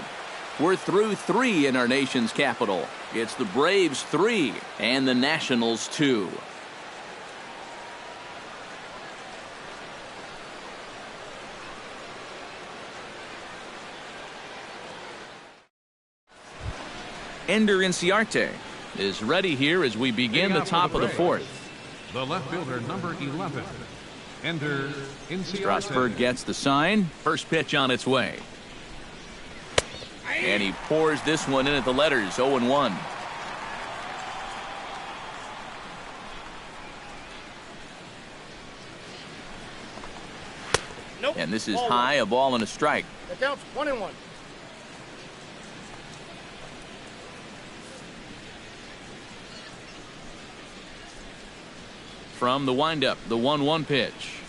We're through 3 in our nation's capital. It's the Braves 3 and the Nationals 2. Ender Inciarte is ready here as we begin the top of the fourth. The left fielder, number 11, Ender Inciarte. Strasburg gets the sign. First pitch on its way. And he pours this one in at the letters, 0-1. Nope. And this is high, a ball and a strike. That counts 1-1. From the windup, the 1-1 pitch.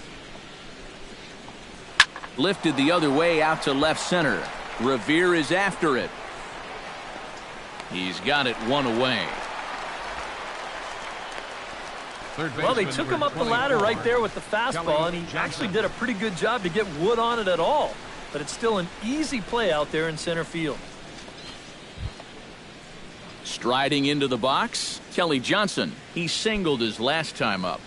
Lifted the other way out to left center. Revere is after it. He's got it one away. Well, they took him up the ladder right there with the fastball, and he actually did a pretty good job to get wood on it at all. But it's still an easy play out there in center field. Striding into the box, Kelly Johnson. He singled his last time up.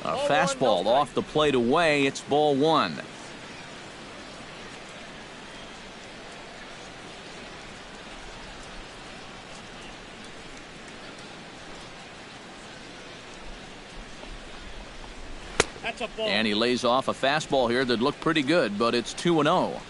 A fastball off the plate away. It's ball one. That's a ball. And he lays off a fastball here that looked pretty good, but it's 2-0.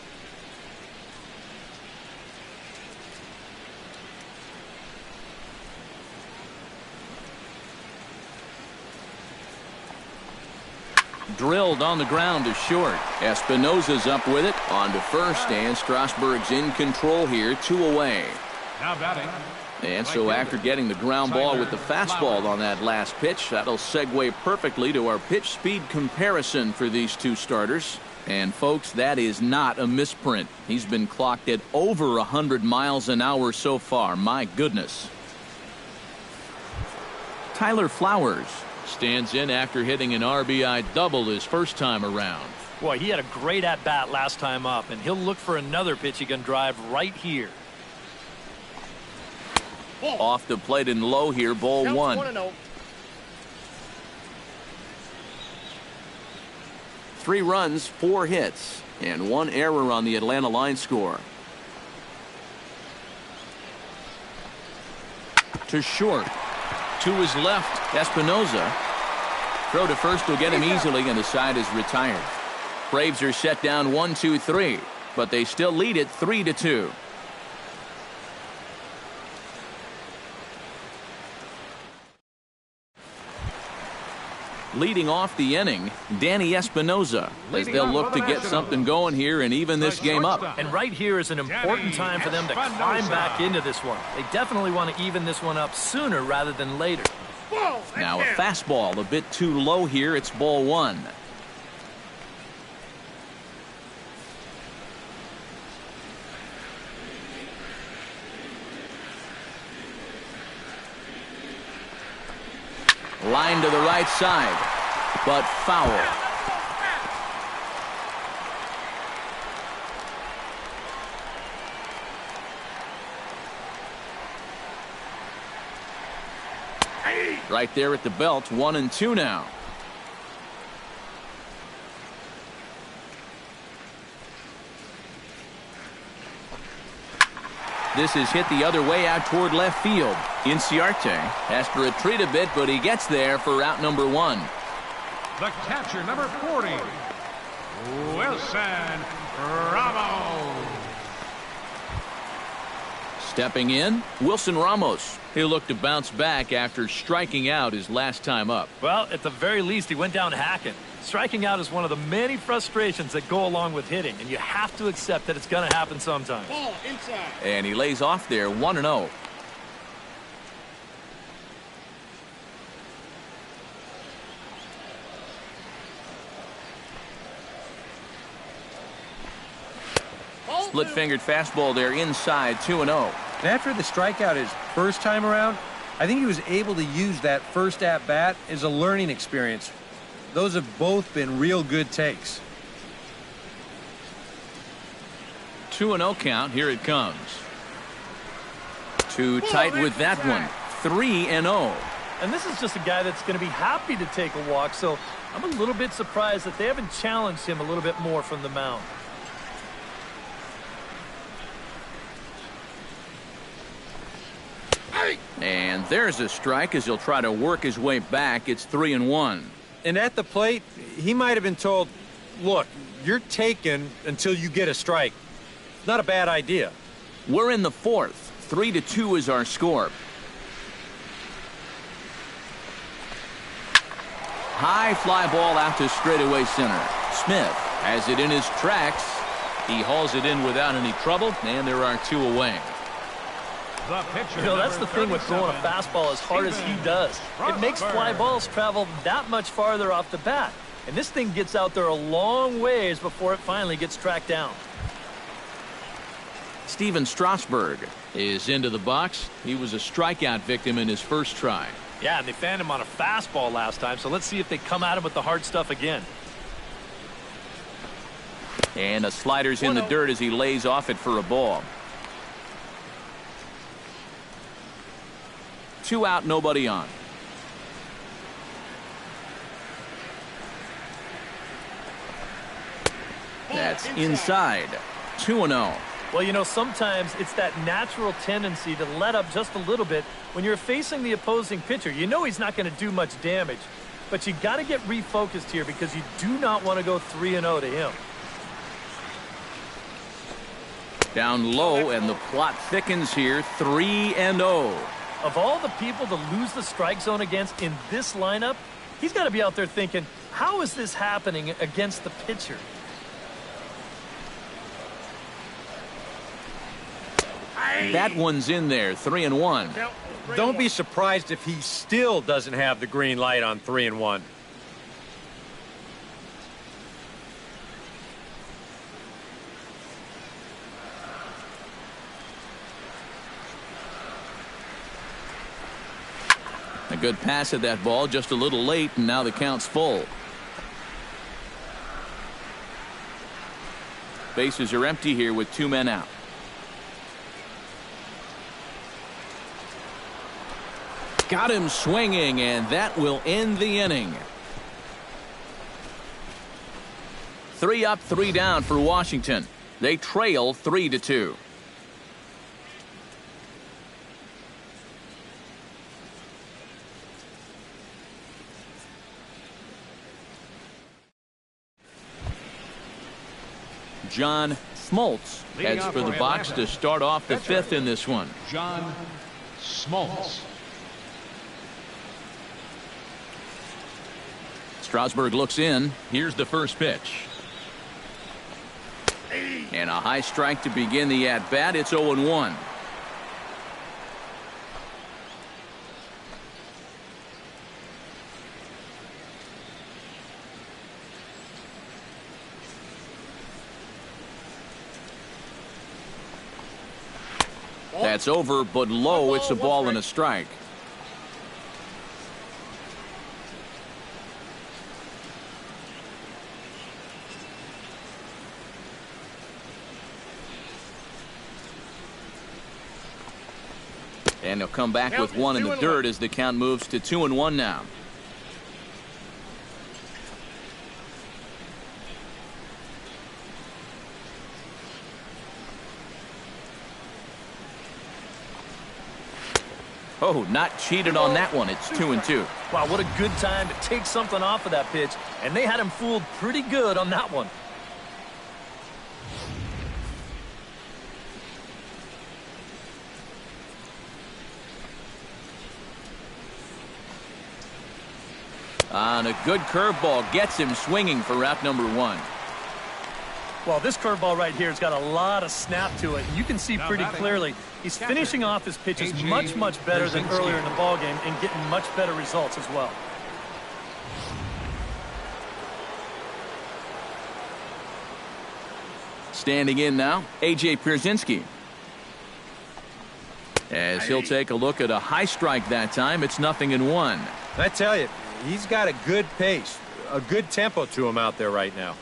Drilled on the ground to short. Espinosa's up with it on to first, and Strasburg's in control here, 2 away. Now batting. And so after getting the ground ball with the fastball on that last pitch, that'll segue perfectly to our pitch speed comparison for these two starters. And folks, that is not a misprint. He's been clocked at over 100 miles an hour so far. My goodness. Tyler Flowers stands in after hitting an RBI double his first time around. Boy, he had a great at-bat last time up, and he'll look for another pitch he can drive right here. Ball. Off the plate and low here, ball Counts one. 1-0. 3 runs, 4 hits, and 1 error on the Atlanta line score. To short. To his left, Espinosa. Throw to first will get him easily, and the side is retired. Braves are set down 1-2-3, but they still lead it 3-2. Leading off the inning, Danny Espinosa, as they'll look to get something going here and even this game up. And right here is an important time for them to climb back into this one. They definitely want to even this one up sooner rather than later. Ball. Now a fastball a bit too low here. It's ball one. Line to the right side, but foul. Right there at the belt, 1-2 now. This is hit the other way out toward left field. Inciarte has to retreat a bit, but he gets there for out number 1. The catcher, number 40, Wilson Ramos. Stepping in, Wilson Ramos. He'll look to bounce back after striking out his last time up. Well, at the very least, he went down hacking. Striking out is one of the many frustrations that go along with hitting, and you have to accept that it's going to happen sometimes. Ball inside. And he lays off there, 1-0. Split-fingered fastball there inside, 2-0. And after the strikeout his first time around, I think he was able to use that first at-bat as a learning experience. Those have both been real good takes. 2-0 count. Here it comes. Too tight with that one. 3-0. And this is just a guy that's going to be happy to take a walk, so I'm a little bit surprised that they haven't challenged him a little bit more from the mound. And there's a strike as he'll try to work his way back. It's 3-1. And at the plate, he might have been told, look, you're taken until you get a strike. Not a bad idea. We're in the fourth. 3-2 is our score. High fly ball out to straightaway center. Smith has it in his tracks. He hauls it in without any trouble, and there are 2 away. The pitcher, You know, that's the thing with throwing a fastball as hard as he does. It makes fly balls travel that much farther off the bat. And this thing gets out there a long ways before it finally gets tracked down. Steven Strasburg is into the box. He was a strikeout victim in his first try. Yeah, and they fanned him on a fastball last time, so let's see if they come at him with the hard stuff again. And a slider's in the dirt as he lays off it for a ball. 2 out, nobody on. That's inside. 2-0. Well, you know, sometimes it's that natural tendency to let up just a little bit when you're facing the opposing pitcher. You know he's not going to do much damage, but you got to get refocused here because you do not want to go 3-0 to him. Down low, and the plot thickens here. 3-0. Of all the people to lose the strike zone against in this lineup, he's got to be out there thinking, how is this happening against the pitcher? That one's in there. 3-1. Don't be surprised if he still doesn't have the green light on 3-1. A good pass at that ball, just a little late, and now the count's full. Bases are empty here with 2 men out. Got him swinging, and that will end the inning. 3 up, 3 down for Washington. They trail 3-2. John Smoltz heads for the box to start off the 5th in this one. John Smoltz. Strasburg looks in. Here's the first pitch. And a high strike to begin the at-bat. It's 0-1. That's over, but low. It's a ball and a strike. And he'll come back with 1 in the dirt as the count moves to 2-1 now. Oh, not cheated on that one. It's 2-2. Wow, what a good time to take something off of that pitch, and they had him fooled pretty good on that one. And a good curveball gets him swinging for out number 1. Well, this curveball right here has got a lot of snap to it. You can see pretty clearly he's finishing off his pitches much better than earlier in the ballgame and getting much better results as well. Standing in now, A.J. Pierzynski. As he'll take a look at a high strike that time, it's 0-1. I tell you, he's got a good pace, a good tempo to him out there right now.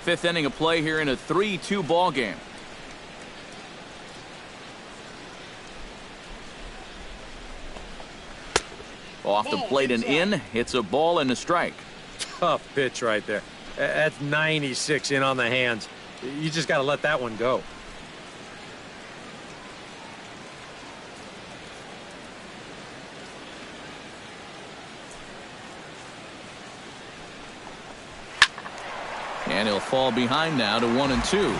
5th inning of play here in a 3-2 ball game. Off the plate and in. It's a ball and a strike. Tough pitch right there. That's 96 in on the hands. You just got to let that one go. And he'll fall behind now to 1-2.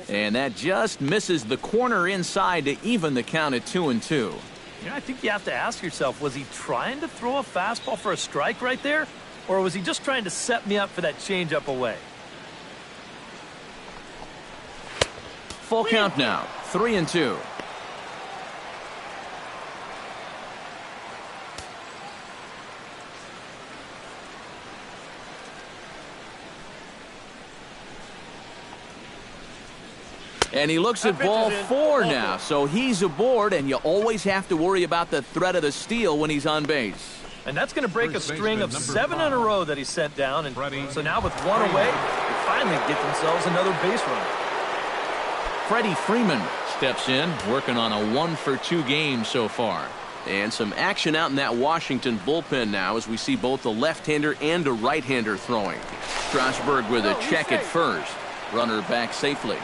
And that just misses the corner inside to even the count at 2-2. You know, I think you have to ask yourself, was he trying to throw a fastball for a strike right there? Or was he just trying to set me up for that changeup away? Full count now, 3-2. And he looks at ball 4 now, so he's aboard, and you always have to worry about the threat of the steal when he's on base. And that's going to break a string of 7 in a row that he sent down. And so now with 1 away, they finally get themselves another base runner. Freddie Freeman steps in, working on a 1-for-2 game so far. And some action out in that Washington bullpen now as we see both a left-hander and a right-hander throwing. Strasburg with a check at first. Runner back safely.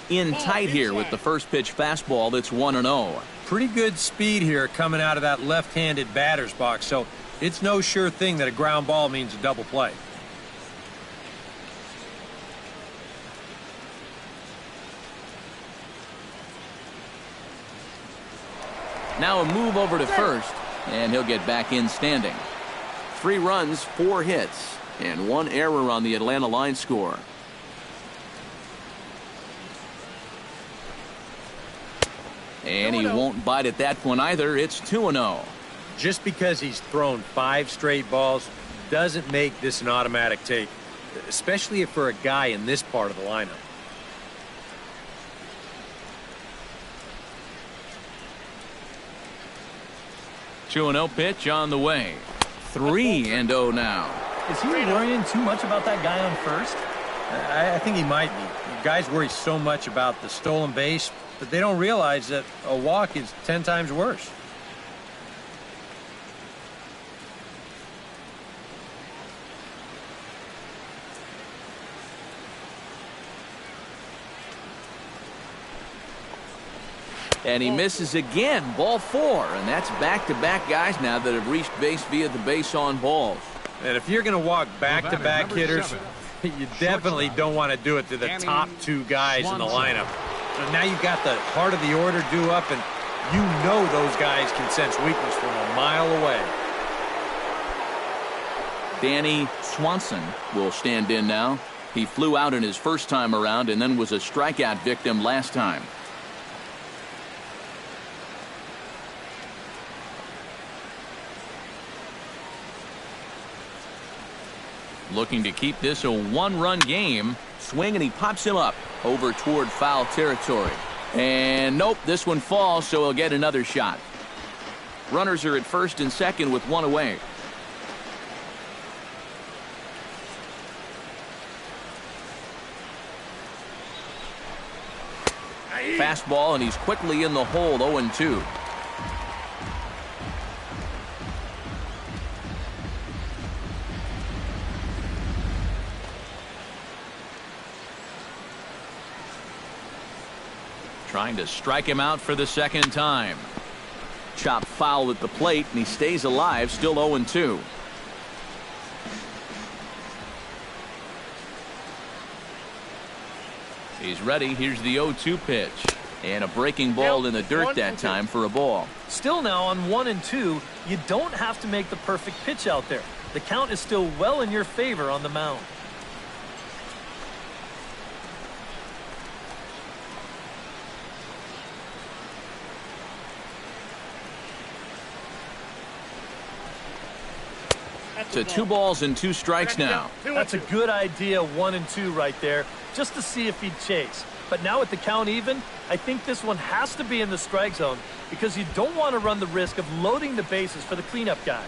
In tight here with the first pitch fastball that's 1-0. Pretty good speed here coming out of that left-handed batter's box, so it's no sure thing that a ground ball means a double play. Now a move over to first, and he'll get back in standing. 3 runs, 4 hits, and 1 error on the Atlanta line score. And he won't bite at that one either. It's 2-0. Just because he's thrown 5 straight balls doesn't make this an automatic take, especially if for a guy in this part of the lineup. Two 2-0 pitch on the way. 3-0 now. Is he worrying too much about that guy on first? I think he might be. Guys worry so much about the stolen base, but they don't realize that a walk is 10 times worse. And he misses again. Ball 4. And that's back-to-back guys now that have reached base via the base on balls. And if you're going to walk back-to-back hitters, you definitely don't want to do it to the top 2 guys in the lineup. And now you've got the heart of the order due up, and you know those guys can sense weakness from a mile away. Danny Swanson will stand in now. He flew out in his first time around and then was a strikeout victim last time. Looking to keep this a 1-run game. Swing, and he pops him up over toward foul territory. And nope, this one falls, so he'll get another shot. Runners are at first and second with 1 away. Fastball, and he's quickly in the hole, 0-2. Trying to strike him out for the second time. Chop foul at the plate, and he stays alive, still 0-2. He's ready. Here's the 0-2 pitch. And a breaking ball in the dirt that time for a ball. Still now on 1-2, you don't have to make the perfect pitch out there. The count is still well in your favor on the mound. to 2 balls and 2 strikes now. That's a good idea, 1 and 2 right there, just to see if he'd chase. But now with the count even, I think this one has to be in the strike zone because you don't want to run the risk of loading the bases for the cleanup guy.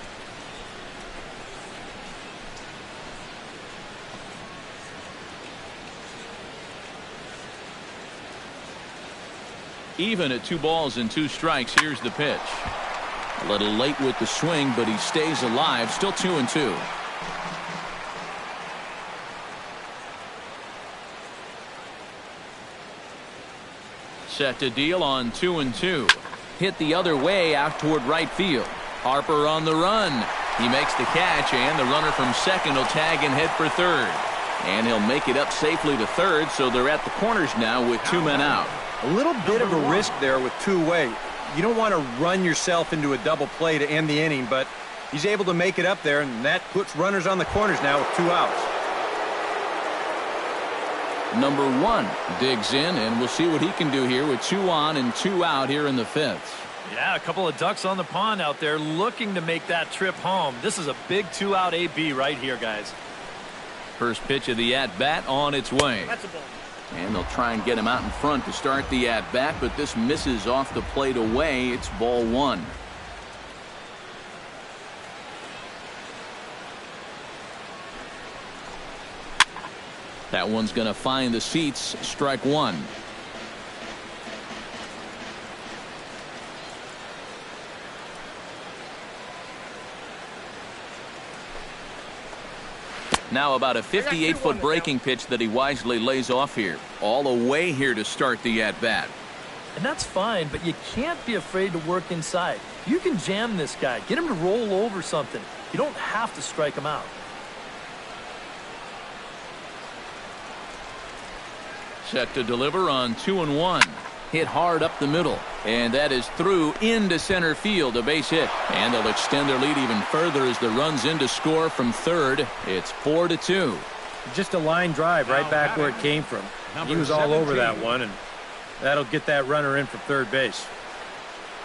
Even at 2 balls and 2 strikes, here's the pitch. A little late with the swing, but he stays alive. Still 2 and 2. Set to deal on 2 and 2. Hit the other way out toward right field. Harper on the run. He makes the catch, and the runner from second will tag and head for third. And he'll make it up safely to third, so they're at the corners now with 2 men out. A little bit of a risk there with 2 away. You don't want to run yourself into a double play to end the inning, but he's able to make it up there, and that puts runners on the corners now with 2 outs. Number 1 digs in, and we'll see what he can do here with 2 on and 2 out here in the 5th. Yeah, a couple of ducks on the pond out there looking to make that trip home. This is a big 2-out AB right here, guys. First pitch of the at-bat on its way. That's a ball. And they'll try and get him out in front to start the at-bat, but this misses off the plate away. It's ball 1. That one's going to find the seats. Strike 1. Now about a 58-foot breaking pitch that he wisely lays off here. All away here to start the at-bat. And that's fine, but you can't be afraid to work inside. You can jam this guy. Get him to roll over something. You don't have to strike him out. Set to deliver on 2 and 1. Hit hard up the middle, and that is through into center field, a base hit, and they'll extend their lead even further as the runs in to score from third. It's 4-2. Just a line drive right back where it came from. He was all over that one, and that'll get that runner in from third base.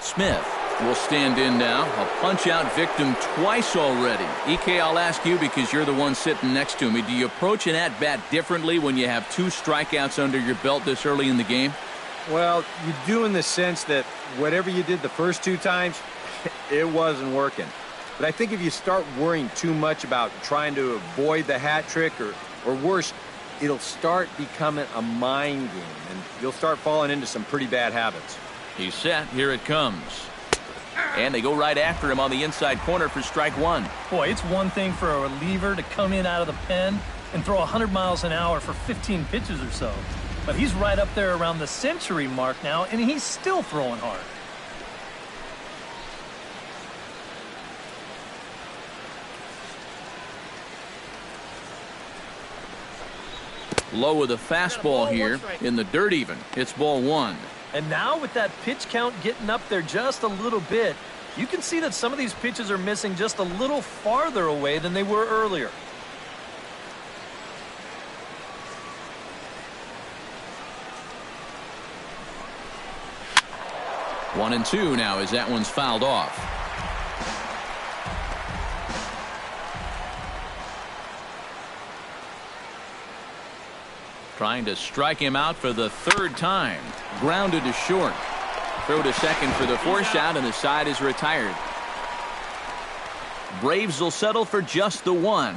Smith will stand in now. A punch-out victim twice already. EK, I'll ask you because you're the one sitting next to me. Do you approach an at-bat differently when you have 2 strikeouts under your belt this early in the game? Well, you do in the sense that whatever you did the first 2 times, it wasn't working. But I think if you start worrying too much about trying to avoid the hat trick or worse, it'll start becoming a mind game, and you'll start falling into some pretty bad habits. He's set. Here it comes. And they go right after him on the inside corner for strike 1. Boy, it's one thing for a reliever to come in out of the pen and throw 100 miles an hour for 15 pitches or so. But he's right up there around the century mark now, and he's still throwing hard. Low with a fastball here in the dirt even. It's ball 1. And now with that pitch count getting up there just a little bit, you can see that some of these pitches are missing just a little farther away than they were earlier. One and 2 now as that one's fouled off. Trying to strike him out for the 3rd time. Grounded to short. Throw to second for the force out, and the side is retired. Braves will settle for just the 1.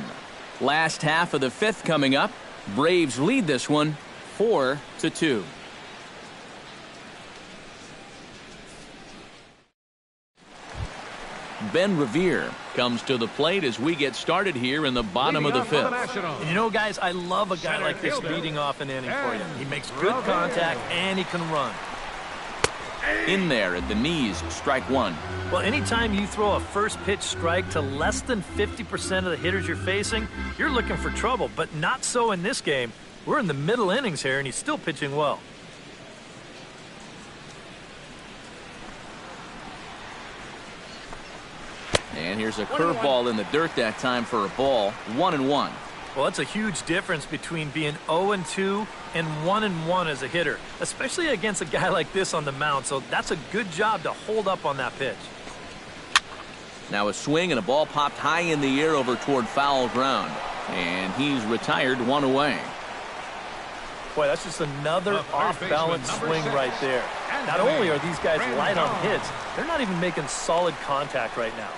Last half of the 5th coming up. Braves lead this one 4-2. Ben Revere comes to the plate as we get started here in the bottom of the 5th. And you know, guys, I love a guy like this leading off an inning for you. He makes good contact and he can run. In there at the knees, strike 1. Well, anytime you throw a first pitch strike to less than 50% of the hitters you're facing, you're looking for trouble, but not so in this game. We're in the middle innings here and he's still pitching well. And here's a curveball in the dirt that time for a ball. 1-1. Well, that's a huge difference between being 0-2 and 1-1 as a hitter, especially against a guy like this on the mound. So that's a good job to hold up on that pitch. Now a swing and a ball popped high in the air over toward foul ground. And he's retired, one away. Boy, that's just another off-balance swing right there. Not only are these guys light on hits, they're not even making solid contact right now.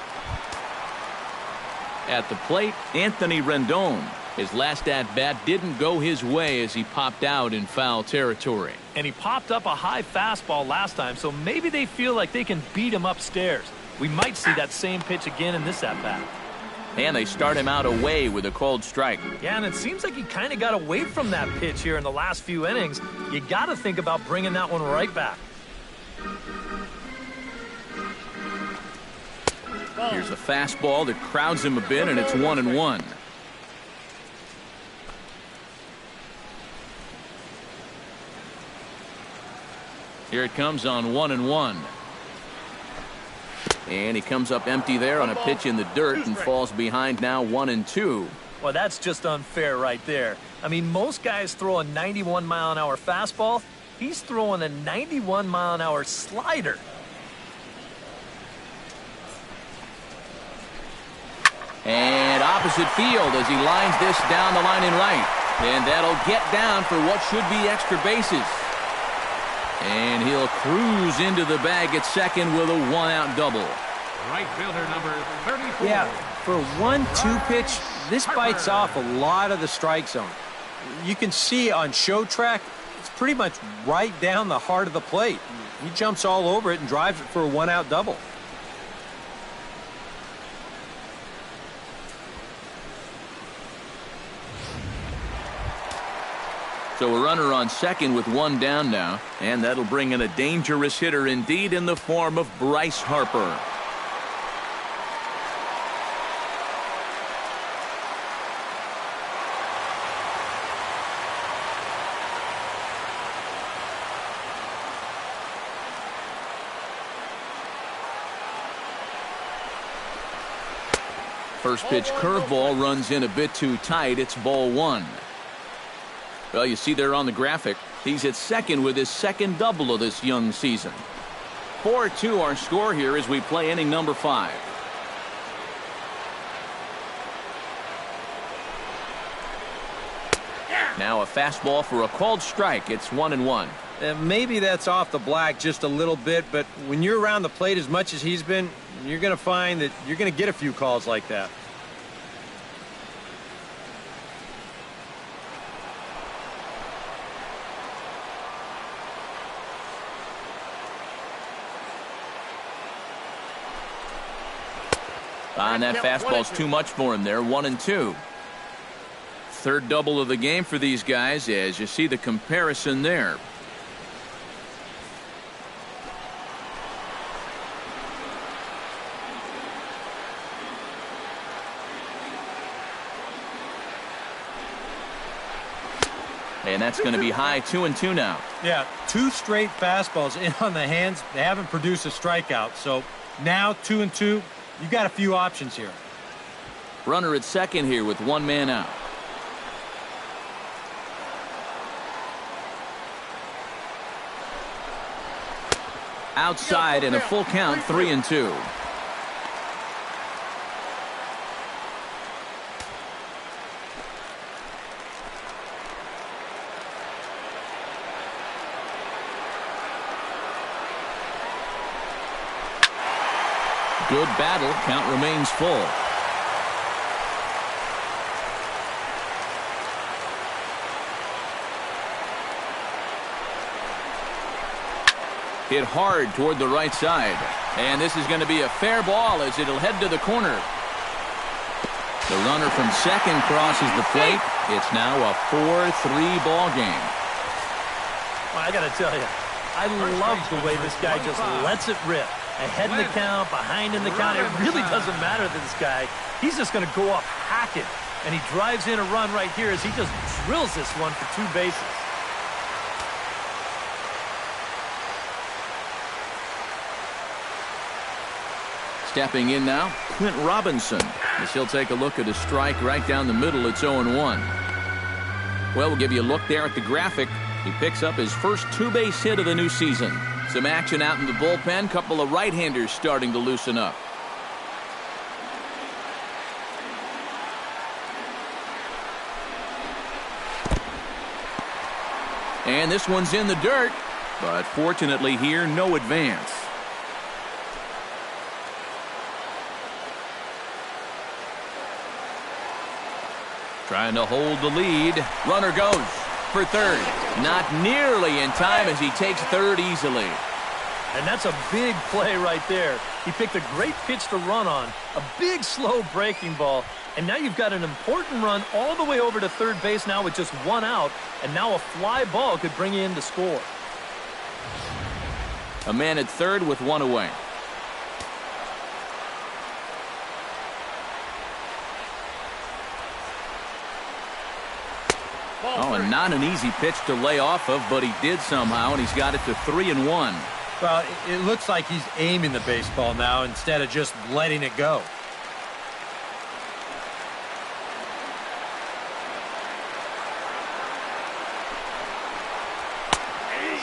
At the plate, Anthony Rendon. His last at-bat didn't go his way as he popped out in foul territory. And he popped up a high fastball last time, so maybe they feel like they can beat him upstairs. We might see that same pitch again in this at-bat. And they start him out away with a called strike. Yeah, and it seems like he kind of got away from that pitch here in the last few innings. You got to think about bringing that one right back. Here's a fastball that crowds him a bit, and it's 1-1. Here it comes on 1-1. And he comes up empty there on a pitch in the dirt and falls behind now 1-2. Well, that's just unfair right there. I mean, most guys throw a 91-mile-an-hour fastball. He's throwing a 91-mile-an-hour slider. And opposite field as he lines this down the line in right. And that'll get down for what should be extra bases. And he'll cruise into the bag at second with a one-out double. Right fielder number 34. Yeah, for a 1-2 pitch, this bites off a lot of the strike zone. You can see on show track, it's pretty much right down the heart of the plate. He jumps all over it and drives it for a one-out double. So a runner on second with one down now, and that'll bring in a dangerous hitter indeed in the form of Bryce Harper. First pitch curveball runs in a bit too tight. It's ball one. Well, you see there on the graphic, he's at second with his second double of this young season. 4-2 our score here as we play inning number 5. Now a fastball for a called strike. It's 1-1. Maybe that's off the black just a little bit, but when you're around the plate as much as he's been, you're going to find that you're going to get a few calls like that. And that fastball's too much for him there. 1-2. Third double of the game for these guys as you see the comparison there. And that's going to be high. 2-2 now. Yeah, 2 straight fastballs in on the hands. They haven't produced a strikeout. So now 2-2, you got a few options here. Runner at second here with one man out. Outside and a full count. 3-2. Good battle. Count remains full. Hit hard toward the right side. And this is going to be a fair ball as it'll head to the corner. The runner from second crosses the plate. It's now a 4-3 ball game. Well, I got to tell you, I love the way this guy just lets it rip. Ahead in the count, behind in the count. It really doesn't matter to this guy. He's just going to go up hacking. And he drives in a run right here as he just drills this one for 2 bases. Stepping in now, Clint Robinson. As he'll take a look at a strike right down the middle. It's 0-1. Well, we'll give you a look there at the graphic. He picks up his first 2-base hit of the new season. Some action out in the bullpen. Couple of right-handers starting to loosen up. And this one's in the dirt, but fortunately here, no advance. Trying to hold the lead. Runner goes for third. Not nearly in time as he takes third easily. And that's a big play right there. He picked a great pitch to run on, a big, slow breaking ball, and now you've got an important run all the way over to third base now with just one out, and now a fly ball could bring you in to score. A man at third with one away. Oh, and not an easy pitch to lay off of, but he did somehow, and he's got it to 3-1. Well, it looks like he's aiming the baseball now instead of just letting it go.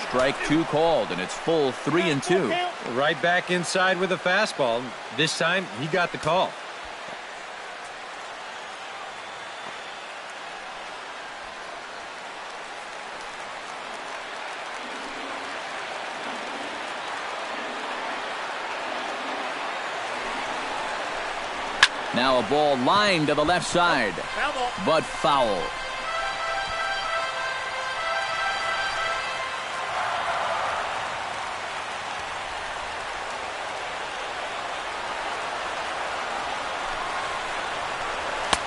Strike two called, and it's full 3-2. Right back inside with a fastball. This time, he got the call. Now a ball lined to the left side, but foul.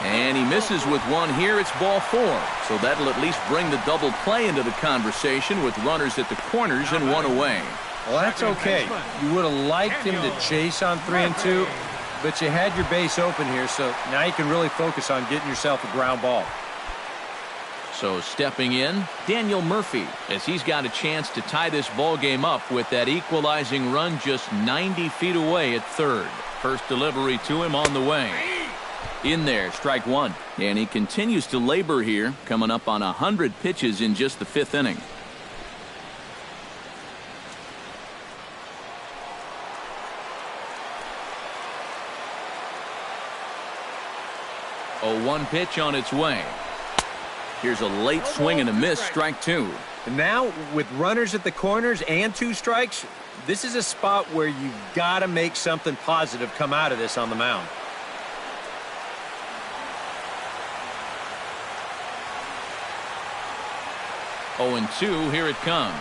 And he misses with one here. It's ball four. So that'll at least bring the double play into the conversation with runners at the corners and one away. Well, that's okay. You would have liked him to chase on 3-2. But you had your base open here, so now you can really focus on getting yourself a ground ball. So stepping in, Daniel Murphy, as he's got a chance to tie this ball game up with that equalizing run just 90 feet away at third. First delivery to him on the way. In there, strike one. And he continues to labor here, coming up on 100 pitches in just the fifth inning. A 1 pitch on its way. Here's a late swing and a miss, strike two. And now, with runners at the corners and 2 strikes, this is a spot where you've got to make something positive come out of this on the mound. Oh, and 2, here it comes.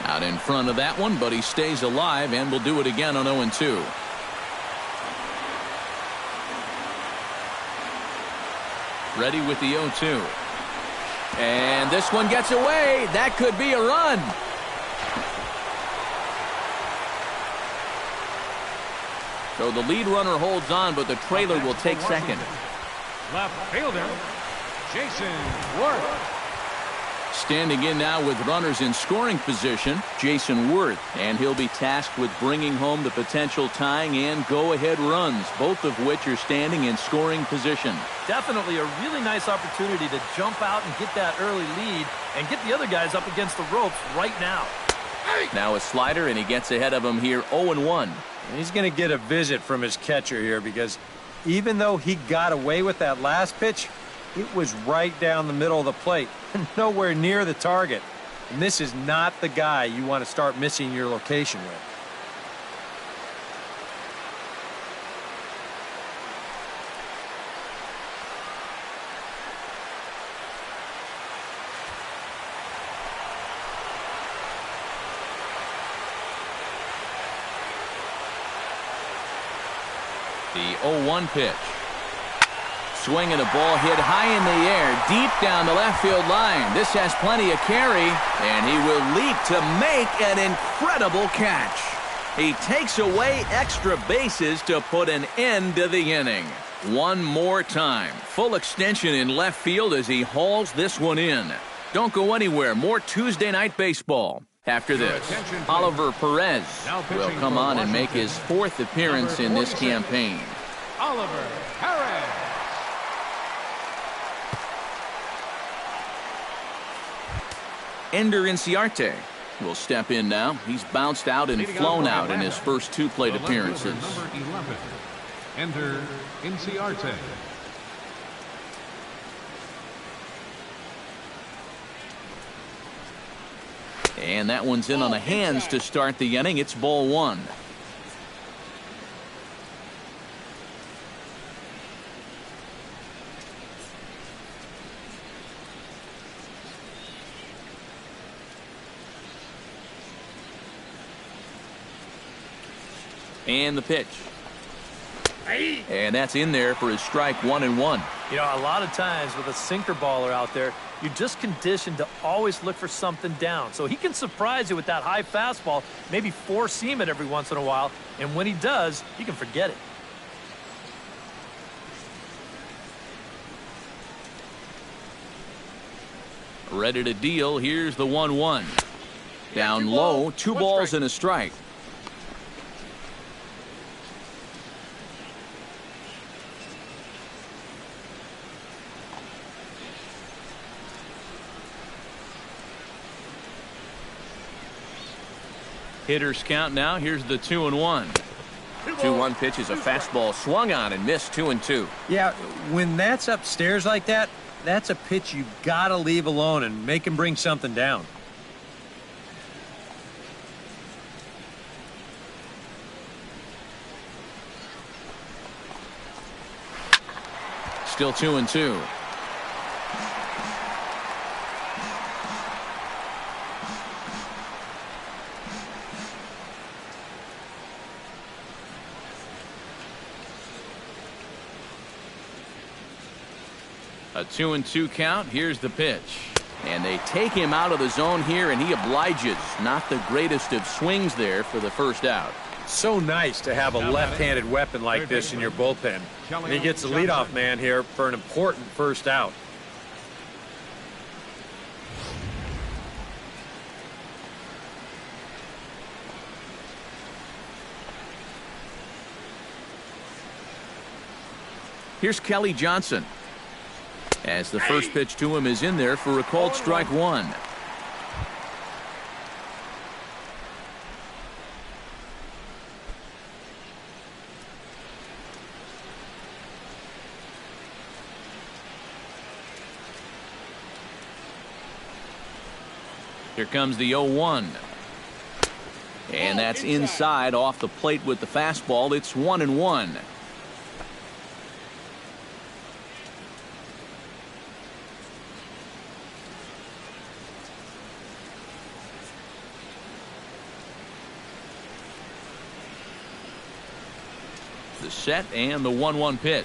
Out in front of that one, but he stays alive and will do it again on 0-2. Ready with the 0-2. And this one gets away. That could be a run. So the lead runner holds on, but the trailer will take second. Left fielder, Jason Worth. Standing in now with runners in scoring position, Jason Worth, and he'll be tasked with bringing home the potential tying and go-ahead runs, both of which are standing in scoring position. Definitely a really nice opportunity to jump out and get that early lead and get the other guys up against the ropes right now. Now a slider, and he gets ahead of him here 0-1. And he's going to get a visit from his catcher here because even though he got away with that last pitch, it was right down the middle of the plate, nowhere near the target. And this is not the guy you want to start missing your location with. The 0-1 pitch. Swing and a ball hit high in the air, deep down the left field line. This has plenty of carry, and he will leap to make an incredible catch. He takes away extra bases to put an end to the inning. One more time. Full extension in left field as he hauls this one in. Don't go anywhere. More Tuesday Night Baseball. After this, Oliver Perez will come on and make his 4th appearance in this campaign. Oliver Perez. Ender Inciarte will step in now. He's bounced out and flown out in his first 2 plate appearances. Number 11, Ender Inciarte. And that one's in on the hands to start the inning. It's ball one. And the pitch. And that's in there for his strike 1-1. You know, a lot of times with a sinker baller out there, you're just conditioned to always look for something down. So he can surprise you with that high fastball, maybe four-seam it every once in a while, and when he does, you can forget it. Ready to deal. Here's the 1-1. Down low, 2 balls and a strike. Hitters count now. Here's the 2-1. 2-1 pitch is a fastball swung on and missed. 2-2. Yeah, when that's upstairs like that, that's a pitch you gotta leave alone and make him bring something down. Still 2-2. A 2-2 count. Here's the pitch. And they take him out of the zone here, and he obliges. Not the greatest of swings there for the first out. So nice to have a left-handed weapon like this in your bullpen. And he gets the leadoff man here for an important first out. Here's Kelly Johnson, as the first pitch to him is in there for a called strike 1. Here comes the 0-1. And that's inside off the plate with the fastball. It's 1-1. The set and the 1-1 pitch.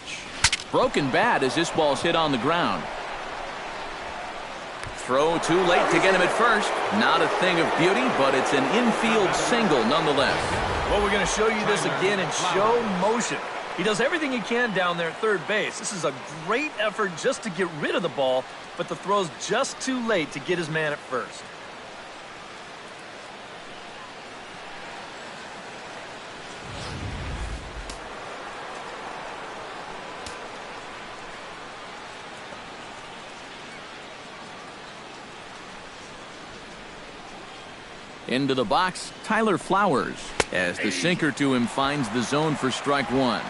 Broken bat as this ball's hit on the ground. Throw too late to get him at first. Not a thing of beauty, but it's an infield single nonetheless. Well, we're going to show you this again in show motion. He does everything he can down there at third base. This is a great effort just to get rid of the ball, but the throw's just too late to get his man at first. Into the box, Tyler Flowers, as the sinker to him finds the zone for strike 1.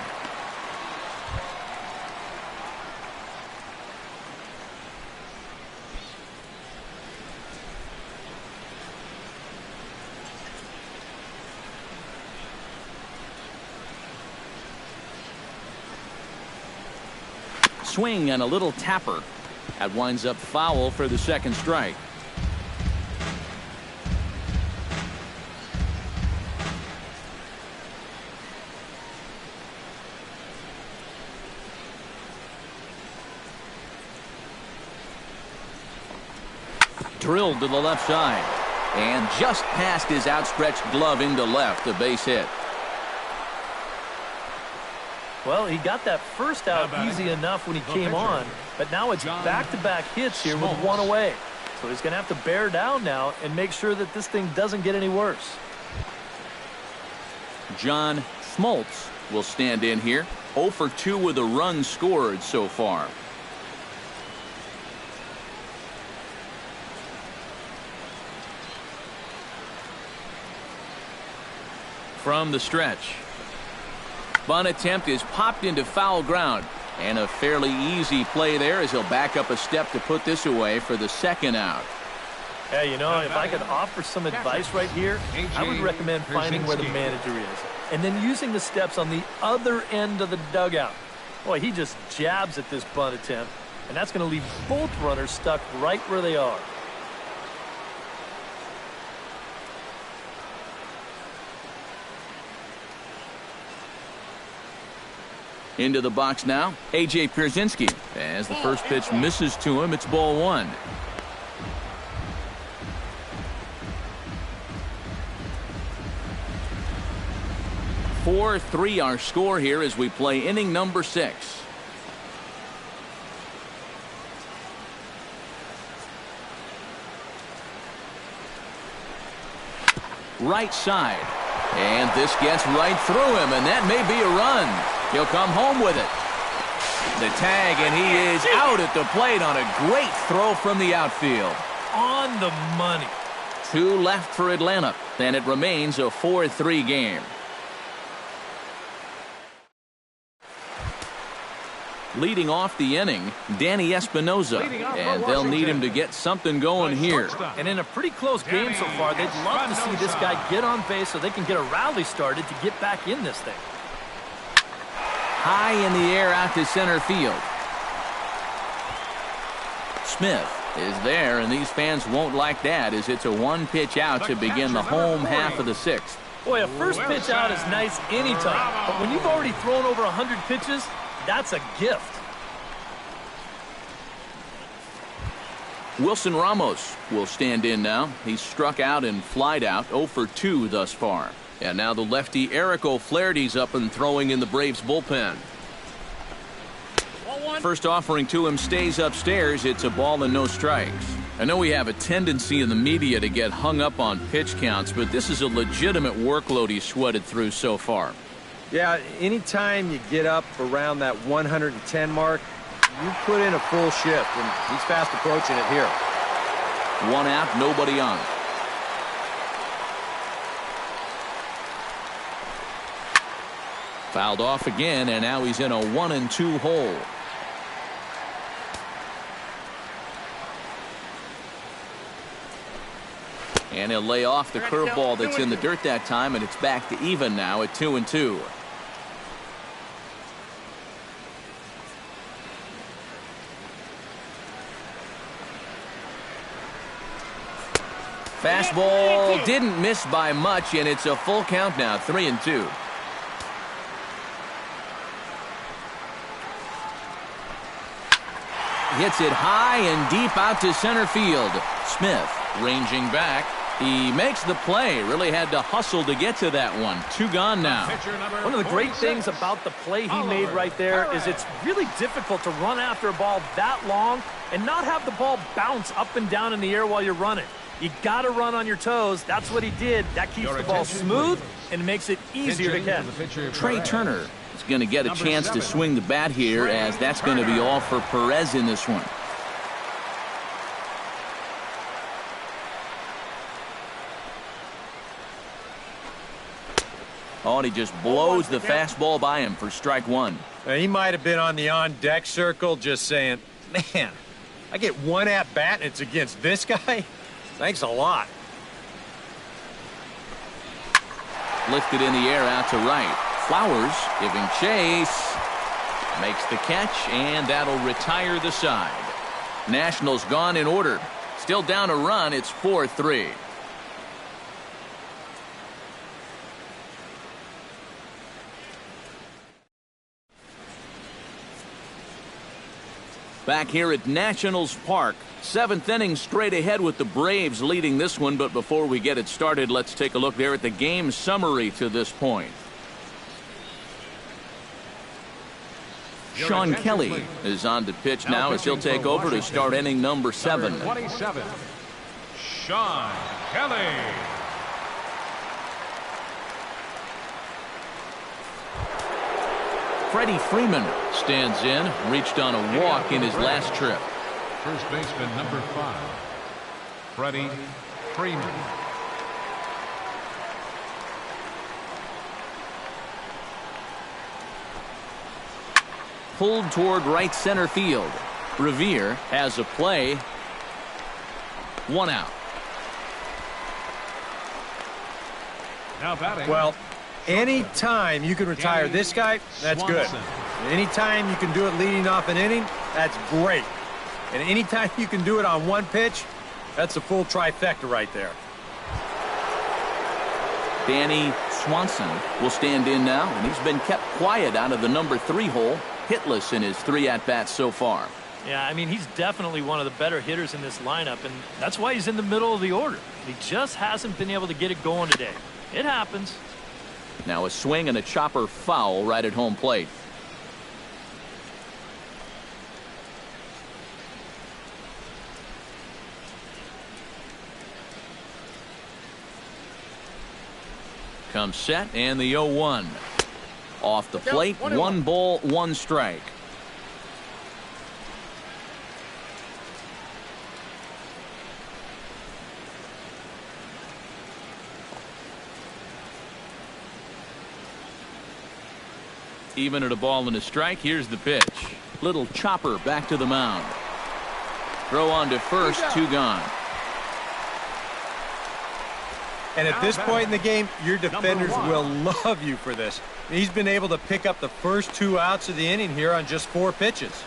Swing and a little tapper. That winds up foul for the second strike. Drilled to the left side, and just past his outstretched glove into left, a base hit. Well, he got that first out easy enough when he came on, but now it's back-to-back hits here with one away. So he's going to have to bear down now and make sure that this thing doesn't get any worse. John Smoltz will stand in here. 0 for 2 with a run scored so far. From the stretch. Bunt attempt is popped into foul ground. And a fairly easy play there as he'll back up a step to put this away for the second out. Hey, you know, if I could offer some advice right here, I would recommend finding where the manager is and then using the steps on the other end of the dugout. Boy, he just jabs at this bunt attempt, and that's going to leave both runners stuck right where they are. Into the box now, A.J. Pierzynski. As the first pitch misses to him, it's ball one. 4-3 our score here as we play inning number 6. Right side. And this gets right through him, and that may be a run. He'll come home with it. The tag, and he is out at the plate on a great throw from the outfield. On the money. 2 left for Atlanta, and it remains a 4-3 game. Leading off the inning, Danny Espinosa, and they'll need him to get something going here. And in a pretty close game so far, they'd love to see this guy get on base so they can get a rally started to get back in this thing. High in the air out to center field. Smith is there, and these fans won't like that as it's a 1-pitch out to begin the home half of the 6th. Boy, a first pitch out is nice anytime, but when you've already thrown over 100 pitches, that's a gift. Wilson Ramos will stand in now. He's struck out and flied out, 0 for 2 thus far. And now the lefty Eric O'Flaherty's up and throwing in the Braves bullpen. First offering to him stays upstairs. It's a ball and no strikes. I know we have a tendency in the media to get hung up on pitch counts, but this is a legitimate workload he's sweated through so far. Yeah, anytime you get up around that 110 mark, you put in a full shift, and he's fast approaching it here. 1 out, nobody on. Fouled off again, and now he's in a 1-2 hole. And he'll lay off the curveball that's in the dirt that time, and it's back to even now at 2-2. Fastball didn't miss by much, and it's a full count now, 3-2. Hits it high and deep out to center field. Smith ranging back. He makes the play. Really had to hustle to get to that one. 2 gone now. One of the great things about the play he made right there is it's really difficult to run after a ball that long and not have the ball bounce up and down in the air while you're running. You got to run on your toes. That's what he did. That keeps the ball smooth and makes it easier to catch. Trey Turner is going to get a chance to swing the bat here, as that's going to be all for Perez in this one. Oh, and he just blows the fastball by him for strike 1. He might have been on the on-deck circle just saying, man, I get 1 at-bat and it's against this guy? Thanks a lot. Lifted in the air out to right. Flowers giving chase. Makes the catch, and that'll retire the side. Nationals gone in order. Still down a run. It's 4-3. Back here at Nationals Park. 7th inning straight ahead with the Braves leading this one. But before we get it started, let's take a look there at the game summary to this point. Sean Kelly is on to pitch now as he'll take over to start inning number 7. 27, Sean Kelly. Freddie Freeman stands in, reached on a walk in his last trip. First baseman number 5, Freddie Freeman. Pulled toward right center field. Revere has a play. 1 out. Now batting. Well, anytime you can retire this guy, that's good. Anytime you can do it leading off an inning, that's great. And anytime you can do it on one pitch, that's a full trifecta right there. Danny Swanson will stand in now, and he's been kept quiet out of the number 3 hole, hitless in his 3 at-bats so far. Yeah, I mean, he's definitely one of the better hitters in this lineup, and that's why he's in the middle of the order. He just hasn't been able to get it going today. It happens. Now a swing and a chopper foul right at home plate. Comes set, and the 0-1. Off the plate, 1 ball, 1 strike. Even at a ball and a strike, here's the pitch. Little chopper back to the mound. Throw on to first, 2 gone. And at this point in the game, your defenders will love you for this. He's been able to pick up the first 2 outs of the inning here on just 4 pitches.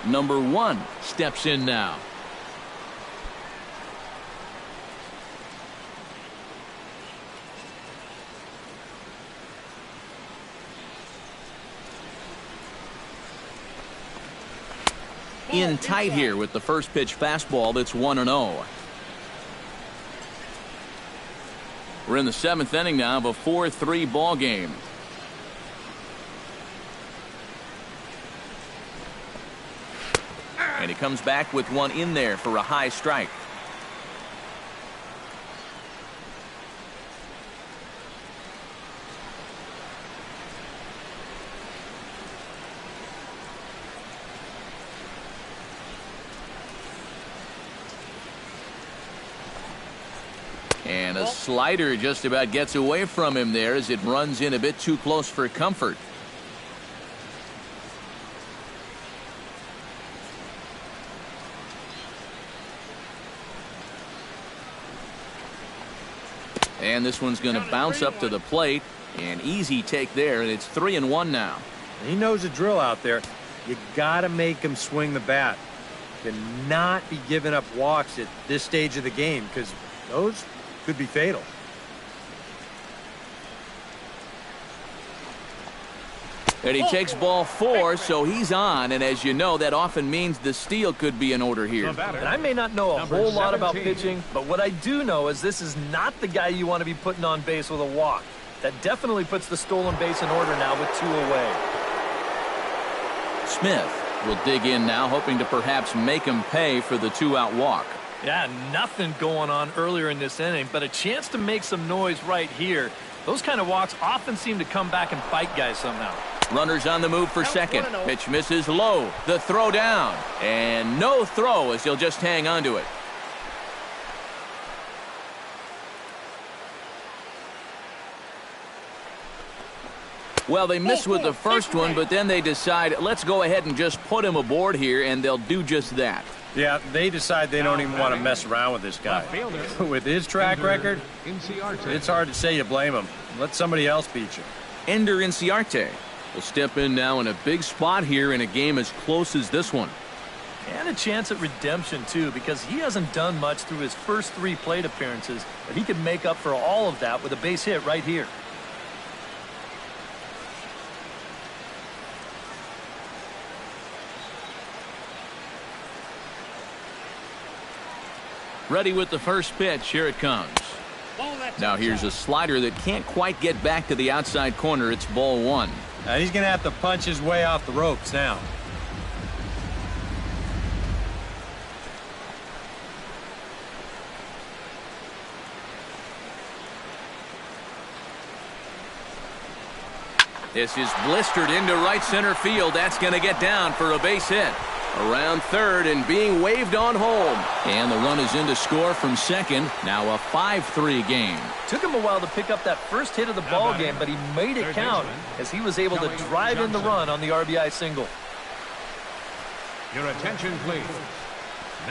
Number 1 steps in now. In tight here with the first pitch fastball that's 1-0. We're in the 7th inning now of a 4-3 ball game. And he comes back with one in there for a high strike. And a slider just about gets away from him there as it runs in a bit too close for comfort. And this one's going to bounce up to the plate. An easy take there, and it's 3-1 now. He knows the drill out there. You got to make him swing the bat. Cannot be giving up walks at this stage of the game because those could be fatal. And he takes ball 4, so he's on. And as you know, that often means the steal could be in order here. And I may not know a whole lot about pitching, but what I do know is this is not the guy you want to be putting on base with a walk. That definitely puts the stolen base in order now with 2 away. Smith will dig in now, hoping to perhaps make him pay for the 2-out walk. Yeah, nothing going on earlier in this inning, but a chance to make some noise right here. Those kind of walks often seem to come back and bite guys somehow. Runners on the move for second. Pitch misses low. The throw down. And no throw as he'll just hang on to it. Well, they missed with the first one, but then they decide, let's go ahead and just put him aboard here, and they'll do just that. Yeah, they decide they don't even want to mess around with this guy. With his track record, it's hard to say you blame him. Let somebody else beat you. Ender Inciarte will step in now in a big spot here in a game as close as this one. And a chance at redemption, too, because he hasn't done much through his first 3 plate appearances, but he can make up for all of that with a base hit right here. Ready with the first pitch. Here it comes. Now here's a slider that can't quite get back to the outside corner. It's ball 1. Now he's going to have to punch his way off the ropes now. This is blistered into right center field. That's going to get down for a base hit. Around third and being waved on home. And the run is in to score from second. Now a 5-3 game. Took him a while to pick up that first hit of the ball game, but he made it count as he was able to drive in the run on the RBI single. Your attention, please.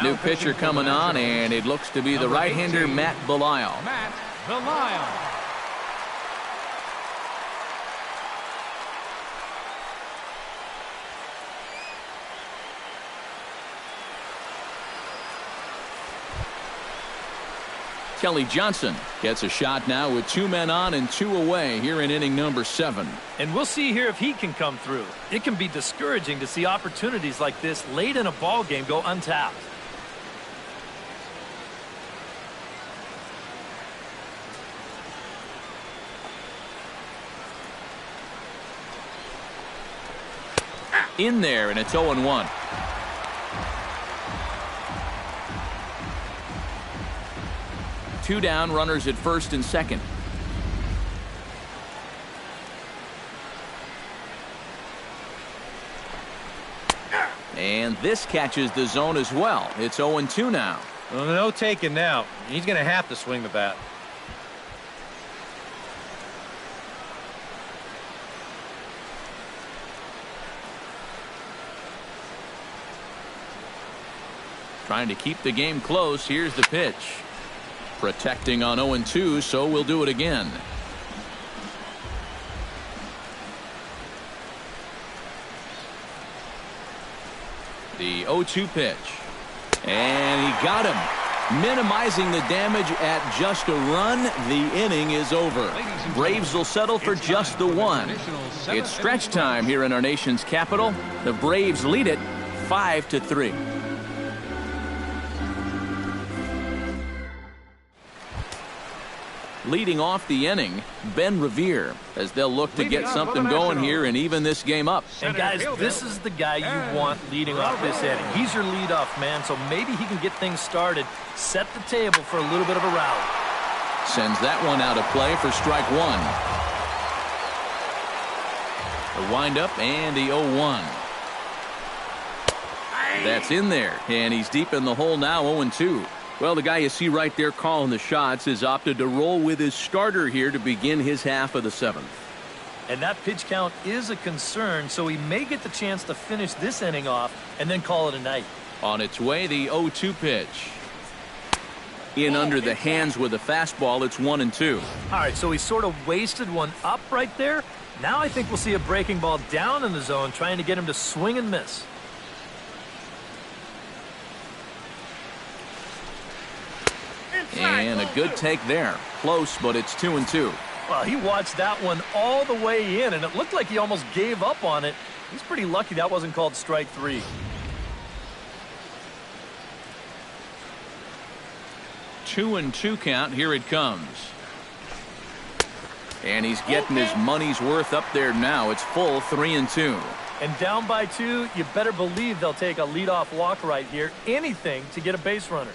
New pitcher coming on, and it looks to be the right-hander, Matt Belisle. Matt Belisle. Kelly Johnson gets a shot now with 2 men on and 2 away here in inning number 7. And we'll see here if he can come through. It can be discouraging to see opportunities like this late in a ball game go untapped. In there, and it's 0-1. Two down, runners at first and second. And this catches the zone as well. It's 0-2 now. Well, no taking now. He's going to have to swing the bat. Trying to keep the game close. Here's the pitch. Protecting on 0-2, so we'll do it again. The 0-2 pitch. And he got him. Minimizing the damage at just a run. The inning is over. Braves will settle for just the one. It's stretch time here in our nation's capital. The Braves lead it 5-3. Leading off the inning, Ben Revere, as they'll look to get something going here and even this game up. And guys, this is the guy you want leading off this inning. He's your leadoff man, so maybe he can get things started, set the table for a little bit of a rally. Sends that one out of play for strike one. The windup and the 0-1. That's in there, and he's deep in the hole now, 0-2. Well, the guy you see right there calling the shots has opted to roll with his starter here to begin his half of the 7th. And that pitch count is a concern, so he may get the chance to finish this inning off and then call it a night. On its way, the 0-2 pitch. In under the hands with a fastball, it's 1-2. All right, so he sort of wasted one up right there. Now I think we'll see a breaking ball down in the zone, trying to get him to swing and miss. And a good take there. Close, but it's 2-2. Well, he watched that one all the way in, and it looked like he almost gave up on it. He's pretty lucky that wasn't called strike 3. 2-2 count. Here it comes. And he's getting his money's worth up there now. It's full 3-2. And down by 2, you better believe they'll take a leadoff walk right here. Anything to get a base runner.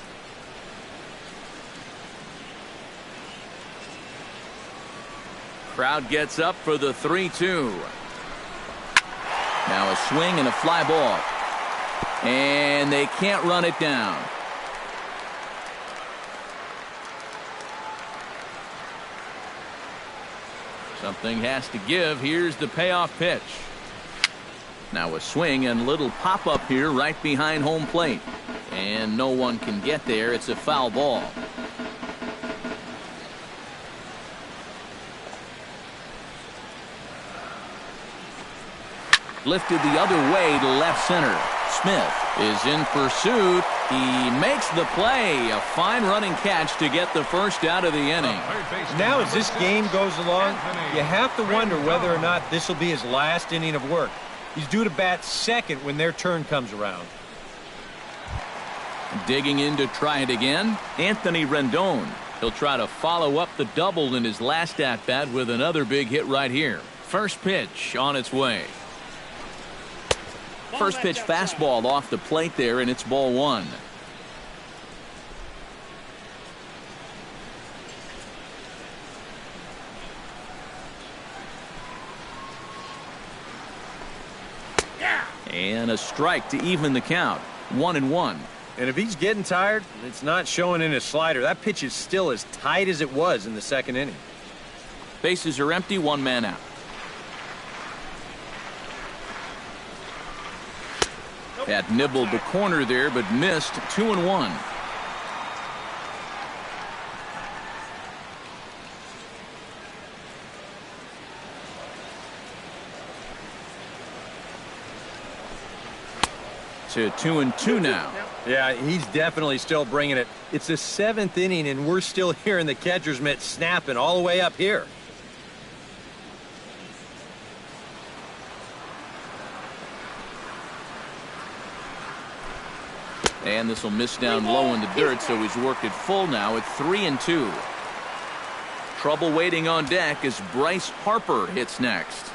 Crowd gets up for the 3-2. Now a swing and a fly ball. And they can't run it down. Something has to give. Here's the payoff pitch. Now a swing and little pop-up here right behind home plate. And no one can get there. It's a foul ball. Lifted the other way to left center. Smith is in pursuit. He makes the play. A fine running catch to get the first out of the inning. Now as this game goes along, you have to wonder whether or not this will be his last inning of work. He's due to bat second when their turn comes around. Digging in to try it again, Anthony Rendon. He'll try to follow up the double in his last at-bat with another big hit right here. First pitch on its way. First pitch fastball off the plate there, and it's ball 1. And a strike to even the count. 1-1. And if he's getting tired, it's not showing in his slider. That pitch is still as tight as it was in the second inning. Bases are empty, 1 man out. That nibbled the corner there, but missed. 2-1. To 2-2 now. Yeah, he's definitely still bringing it. It's the 7th inning, and we're still hearing the catcher's mitt snapping all the way up here. And this will miss down low in the dirt, so he's worked it full now at 3-2. Trouble waiting on deck as Bryce Harper hits next.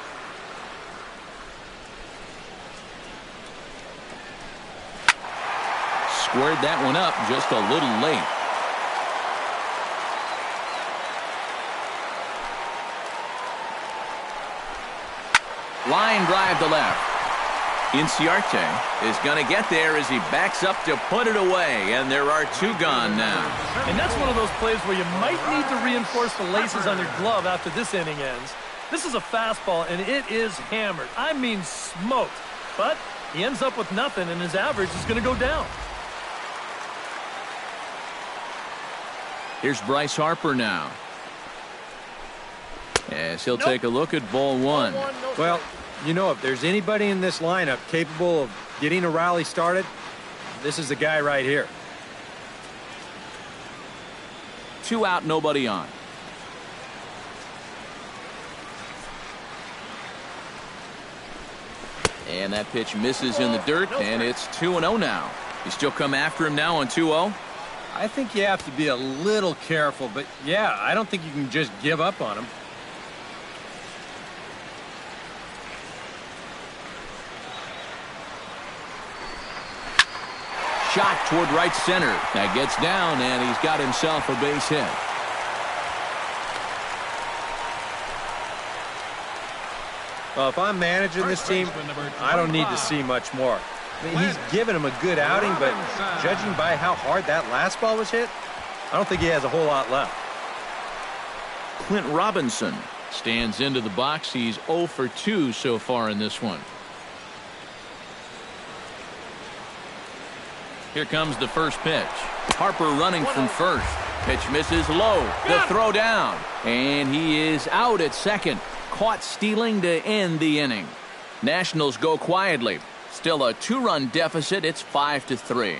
Squared that one up just a little late. Line drive to left. Inciarte is going to get there as he backs up to put it away, and there are 2 gone now. And that's one of those plays where you might need to reinforce the laces on your glove after this inning ends. This is a fastball, and it is hammered. I mean smoked. But he ends up with nothing, and his average is going to go down. Here's Bryce Harper now, as he'll take a look at ball 1. Well, you know, if there's anybody in this lineup capable of getting a rally started, this is the guy right here. 2 out, nobody on. And that pitch misses in the dirt, and it's 2-0 now. You still come after him now on 2-0? I think you have to be a little careful, but yeah, I don't think you can just give up on him. Shot toward right center. That gets down, and he's got himself a base hit. Well, if I'm managing this team, I don't need to see much more. I mean, he's given him a good outing, but judging by how hard that last ball was hit, I don't think he has a whole lot left. Clint Robinson stands into the box. He's 0 for 2 so far in this one. Here comes the first pitch. Harper running from first. Pitch misses low. The throw down. And he is out at second. Caught stealing to end the inning. Nationals go quietly. Still a 2-run deficit. It's 5-3.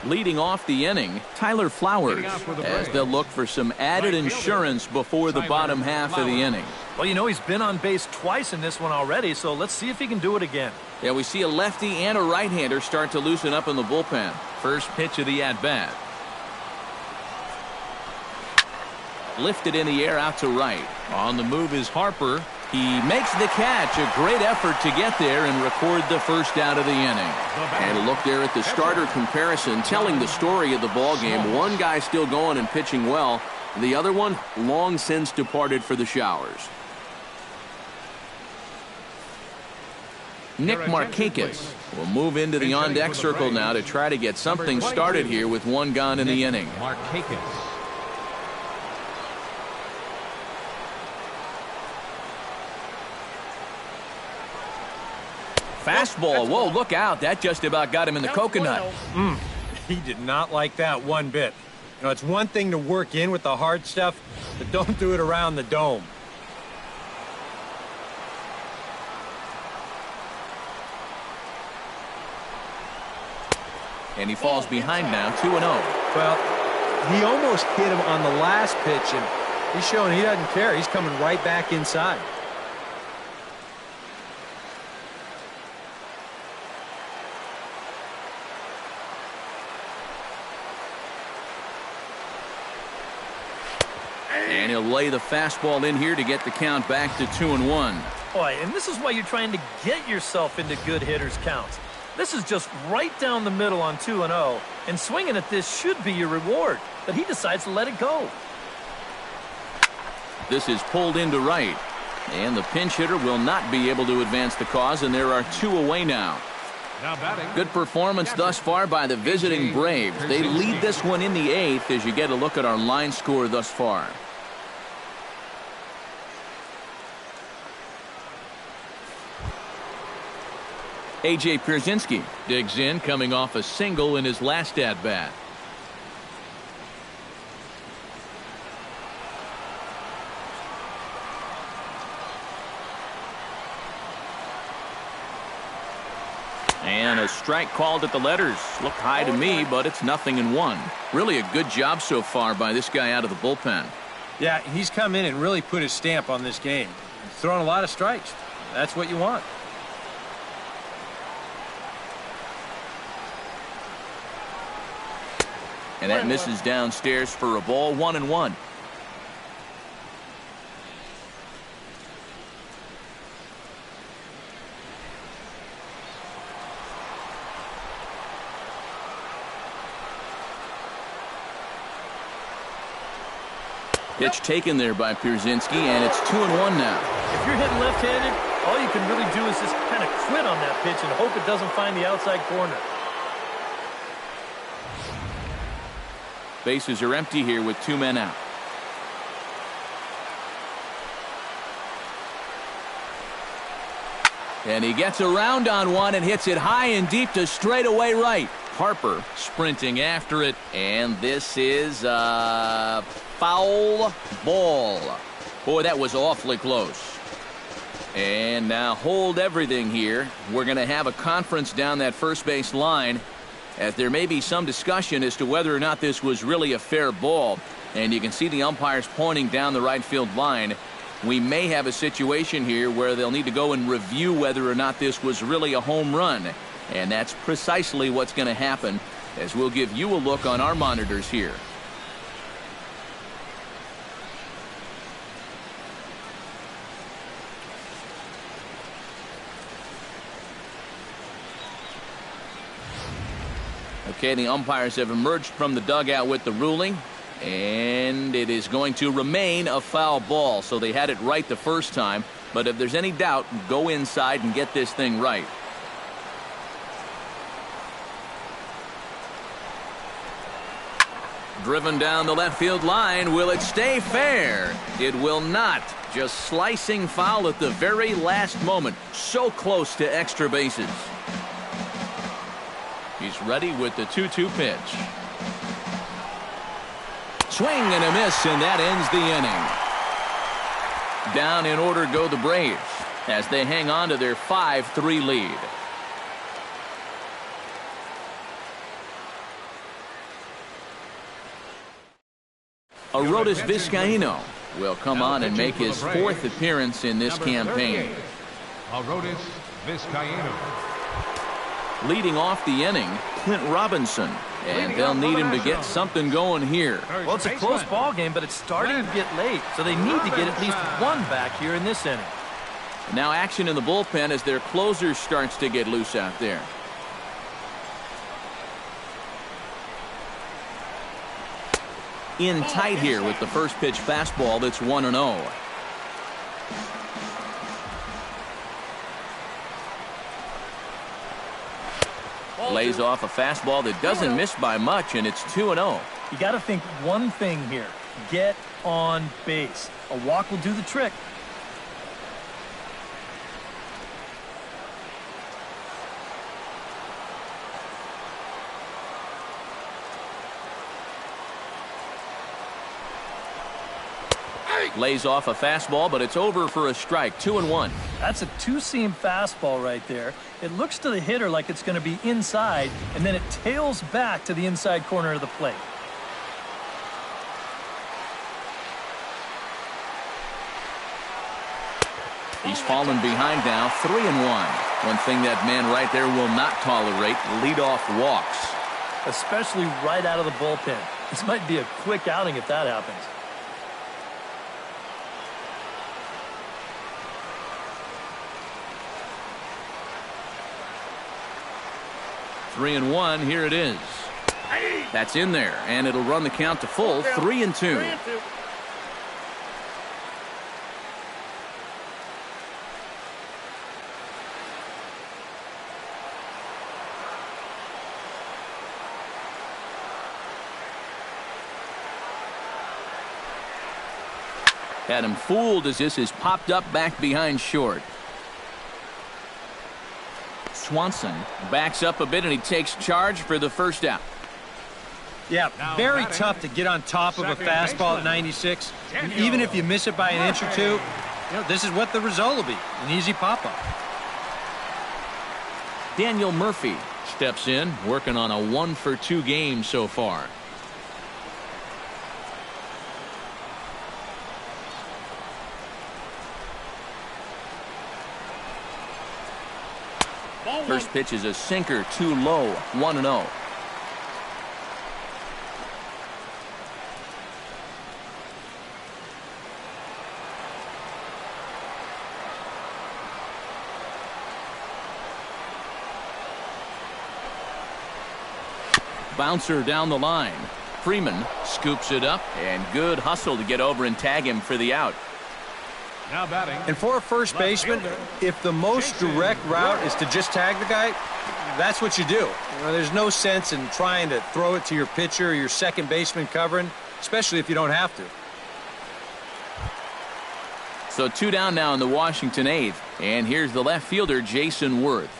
Leading off the inning, Tyler Flowers, as they'll look for some added insurance before the bottom half of the inning. Well, you know, he's been on base twice in this one already, so let's see if he can do it again. Yeah, we see a lefty and a right-hander start to loosen up in the bullpen. First pitch of the at-bat. Lifted in the air out to right. On the move is Harper. He makes the catch. A great effort to get there and record the first out of the inning. And a look there at the starter comparison, telling the story of the ballgame. One guy still going and pitching well. The other one long since departed for the showers. Nick Markakis will move into the on-deck circle now to try to get something started here with 1 gone in the inning. Markakis. Fastball. Whoa, look out. That just about got him in the coconut. He did not like that one bit. You know, it's one thing to work in with the hard stuff, but don't do it around the dome. And he falls behind now, 2-0. Well, he almost hit him on the last pitch, and he's showing he doesn't care. He's coming right back inside. And he'll lay the fastball in here to get the count back to 2-1. Boy, and this is why you're trying to get yourself into good hitters' counts. This is just right down the middle on 2-0, and swinging at this should be your reward, but he decides to let it go. This is pulled into right, and the pinch hitter will not be able to advance the cause, and there are 2 away now. Now batting. Good performance thus far by the visiting Braves. They lead this one in the 8th as you get a look at our line score thus far. A.J. Pierzynski digs in, coming off a single in his last at-bat. And a strike called at the letters. Looked high to me, but it's 0-1. Really a good job so far by this guy out of the bullpen. Yeah, he's come in and really put his stamp on this game. He's thrown a lot of strikes. That's what you want. And that misses downstairs for a ball. 1-1. Pitch taken there by Pierzynski, and it's 2-1 now. If you're hitting left-handed, all you can really do is just kind of quit on that pitch and hope it doesn't find the outside corner. Bases are empty here with 2 men out. And he gets around on one and hits it high and deep to straightaway right. Harper sprinting after it, and this is a foul ball. Boy, that was awfully close. And now hold everything here. We're going to have a conference down that first base line, as there may be some discussion as to whether or not this was really a fair ball. And you can see the umpires pointing down the right field line. We may have a situation here where they'll need to go and review whether or not this was really a home run. And that's precisely what's going to happen, as we'll give you a look on our monitors here. Okay, the umpires have emerged from the dugout with the ruling, and it is going to remain a foul ball. So they had it right the first time, but if there's any doubt, go inside and get this thing right. Driven down the left field line. Will it stay fair? It will not. Just slicing foul at the very last moment. So close to extra bases. He's ready with the 2-2 pitch. Swing and a miss, and that ends the inning. Down in order go the Braves as they hang on to their 5-3 lead. Arodys Vizcaino will come on and make his 4th appearance in this campaign. Arodys Vizcaino. Leading off the inning, Clint Robinson. And they'll need him to get something going here. Well, it's a close ball game, but it's starting to get late, so they need to get at least one back here in this inning. Now action in the bullpen as their closer starts to get loose out there. In tight here with the first pitch fastball that's 1-0. Lays off a fastball that doesn't miss by much, and it's 2-0. You got to think one thing here. Get on base. A walk will do the trick. Lays off a fastball, but it's over for a strike. 2-1. That's a two-seam fastball right there. It looks to the hitter like it's going to be inside, and then it tails back to the inside corner of the plate. He's fallen behind now, 3-1. One thing that man right there will not tolerate, leadoff walks. Especially right out of the bullpen. This might be a quick outing if that happens. Three and one, here it is. That's in there, and it'll run the count to full, 3-2. Had him fooled as this is popped up back behind short. Swanson backs up a bit, and he takes charge for the first out. Yeah, very tough to get on top of a fastball at 96. And even if you miss it by an inch or two, this is what the result will be, an easy pop-up. Daniel Murphy steps in, working on a 1-for-2 game so far. First pitch is a sinker, too low, 1-0. Bouncer down the line. Freeman scoops it up, and good hustle to get over and tag him for the out. Now batting. And for a first baseman, if the most direct route is to just tag the guy, that's what you do. There's no sense in trying to throw it to your pitcher or your second baseman covering, especially if you don't have to. So 2 down now in the Washington 8th, and here's the left fielder, Jason Worth.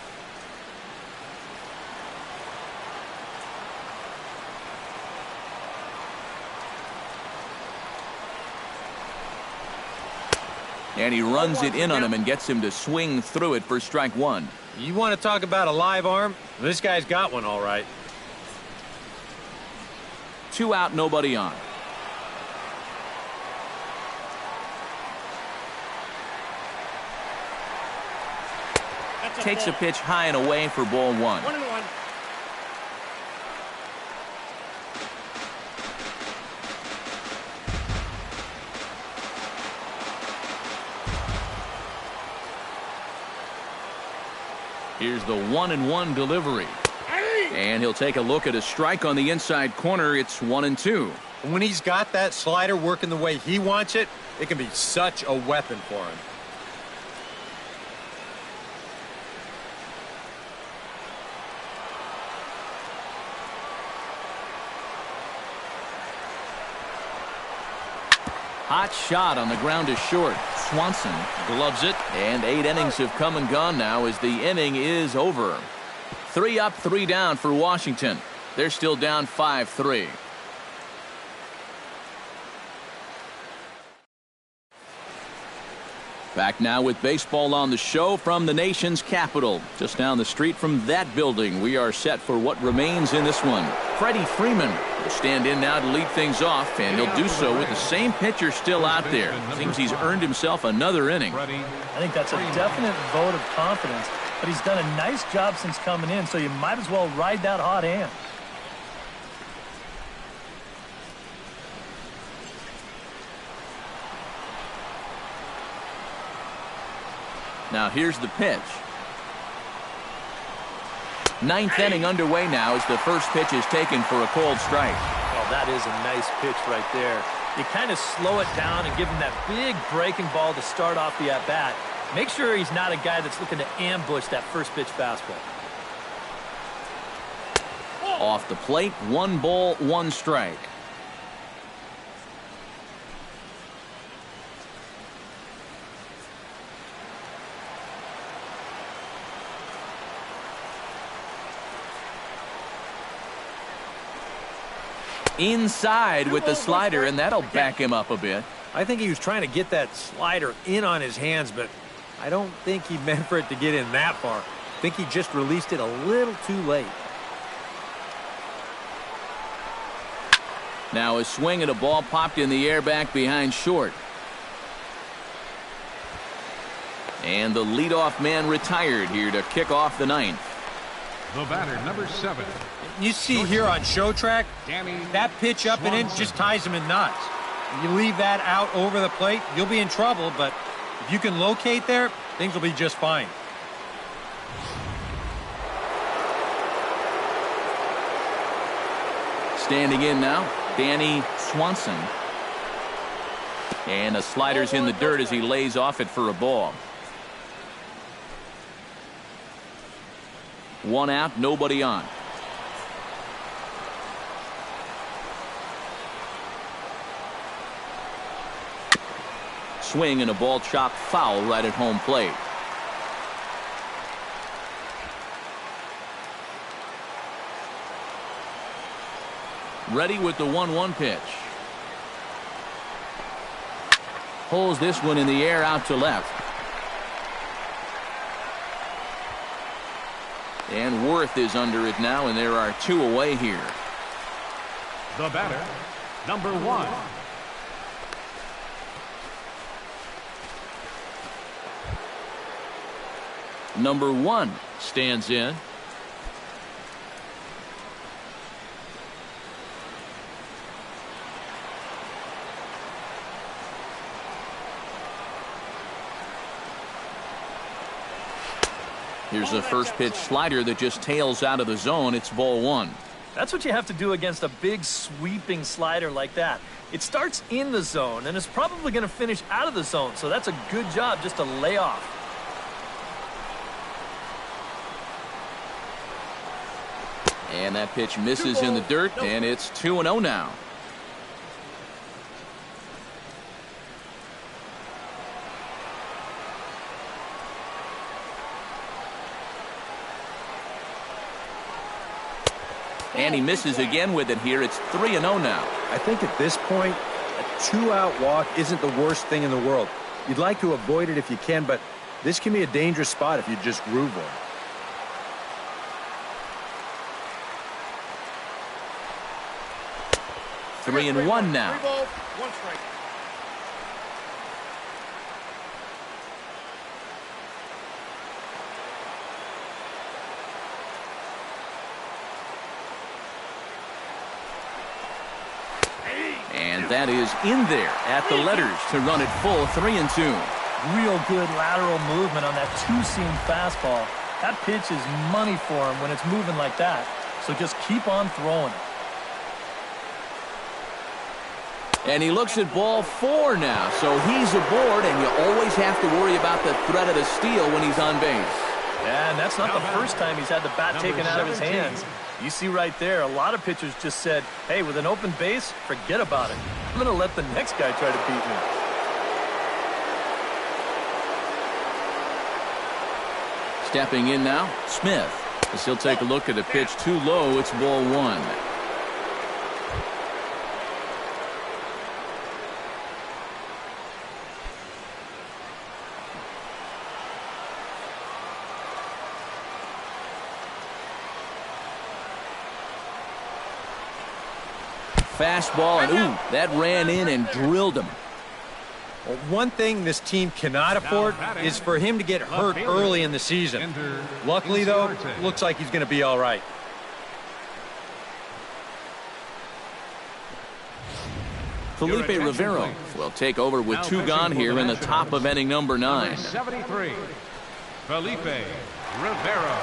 And he runs it in on him and gets him to swing through it for strike 1. You want to talk about a live arm? This guy's got one all right. 2 out, nobody on. Takes a pitch high and away for ball 1. 1-1. Here's the 1-1 delivery. And he'll take a look at a strike on the inside corner. It's 1-2. When he's got that slider working the way he wants it, it can be such a weapon for him. Hot shot on the ground to short. Swanson gloves it, and 8 innings have come and gone now as the inning is over. 3 up, 3 down for Washington. They're still down 5-3. Back now with baseball on the show from the nation's capital. Just down the street from that building, we are set for what remains in this one. Freddie Freeman will stand in now to lead things off, and he'll do so with the same pitcher still out there. Seems he's earned himself another inning. I think that's a definite vote of confidence, but he's done a nice job since coming in, so you might as well ride that hot hand. Now here's the pitch. 9th inning underway now as the first pitch is taken for a called strike. Oh, that is a nice pitch right there. You kind of slow it down and give him that big breaking ball to start off the at-bat. Make sure he's not a guy that's looking to ambush that first pitch fastball. Off the plate, 1 ball, 1 strike. Inside with the slider, and that'll back him up a bit. I think he was trying to get that slider in on his hands, but I don't think he meant for it to get in that far. I think he just released it a little too late. Now a swing and a ball popped in the air back behind short. And the leadoff man retired here to kick off the 9th. The batter, number 7. You see here on Show Track, that pitch up and in just ties him in knots. You leave that out over the plate, you'll be in trouble, but if you can locate there, things will be just fine. Standing in now, Danny Swanson. And a slider's in the dirt as he lays off it for a ball. 1 out, nobody on. Swing and a ball chopped foul right at home plate. Ready with the 1-1 pitch. Pulls this one in the air out to left. And Worth is under it now, and there are 2 away here. The batter, number 1. Number 1 stands in. Here's a first pitch slider that just tails out of the zone. It's ball 1. That's what you have to do against a big sweeping slider like that. It starts in the zone, and it's probably going to finish out of the zone, so that's a good job just to lay off. And that pitch misses in the dirt, and it's 2-0 now. And he misses again with it here. It's 3-0 now. I think at this point, a 2-out walk isn't the worst thing in the world. You'd like to avoid it if you can, but this can be a dangerous spot if you just groove one. Three and one now. 3 balls, 1 strike. And that is in there at the letters to run it full 3-2. Real good lateral movement on that 2-seam fastball. That pitch is money for him when it's moving like that. So just keep on throwing it. And he looks at ball 4 now. So he's aboard, and you always have to worry about the threat of the steal when he's on base. Yeah, and that's not the first time he's had the bat taken out of his hands. You see right there, a lot of pitchers just said, hey, with an open base, forget about it. I'm going to let the next guy try to beat me. Stepping in now, Smith. As he'll take a look at a pitch too low, it's ball 1. Fastball, and ooh, that ran in and drilled him. Well, one thing this team cannot afford is for him to get hurt early in the season. Luckily, though, looks like he's going to be all right. Felipe Rivero will take over with 2 gone here in the top of inning number 9. 73, Felipe Rivero.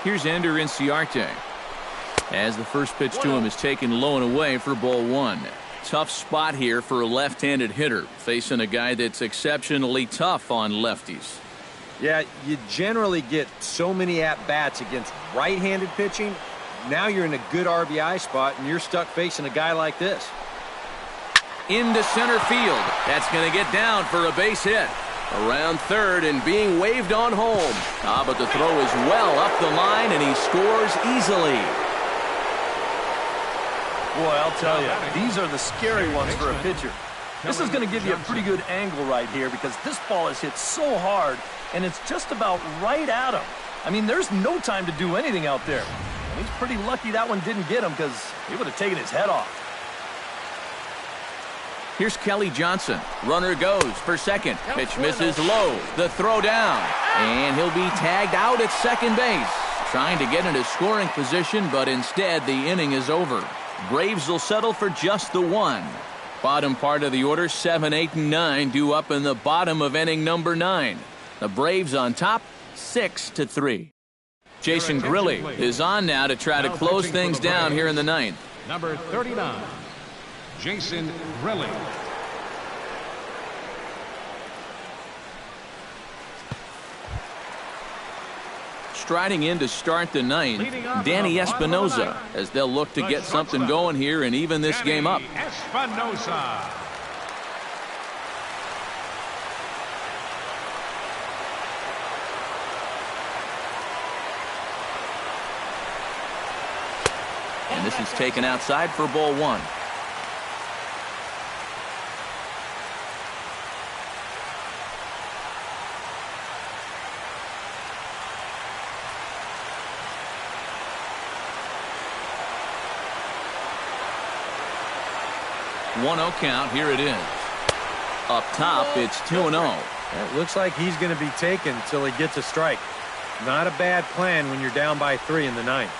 Here's Ender Inciarte. As the first pitch to him is taken low and away for ball 1. Tough spot here for a left-handed hitter, facing a guy that's exceptionally tough on lefties. Yeah, you generally get so many at-bats against right-handed pitching. Now you're in a good RBI spot, and you're stuck facing a guy like this. Into center field. That's going to get down for a base hit. Around third and being waved on home. But the throw is well up the line, and he scores easily. Boy, I'll tell you, these are the scary ones for a pitcher. This is going to give you a pretty good angle right here because this ball is hit so hard, and it's just about right at him. I mean, there's no time to do anything out there. And he's pretty lucky that one didn't get him because he would have taken his head off. Here's Kelly Johnson. Runner goes for second. Pitch misses low. The throw down. And he'll be tagged out at second base. Trying to get into scoring position, but instead the inning is over. Braves will settle for just the 1. Bottom part of the order, 7, 8, and 9 due up in the bottom of inning number 9. The Braves on top, 6-3. Jason Grilli is on now to try to close things down here in the 9th. Number 39, Jason Grilli. striding in to start the ninth, Danny Espinoza, as they'll look to get something going here and even this game up. Espinoza. And this is taken outside for ball one. One 0 count. Here it is. Up top, it's 2-0. It looks like he's going to be taken until he gets a strike. Not a bad plan when you're down by 3 in the ninth.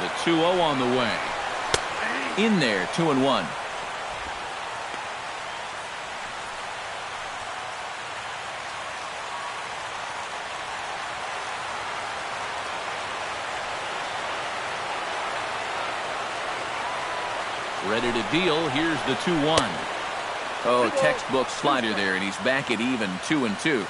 The 2-0 on the way. In there, 2-1. Ready to deal. Here's the 2-1. Oh, textbook slider there, and he's back at even 2-2.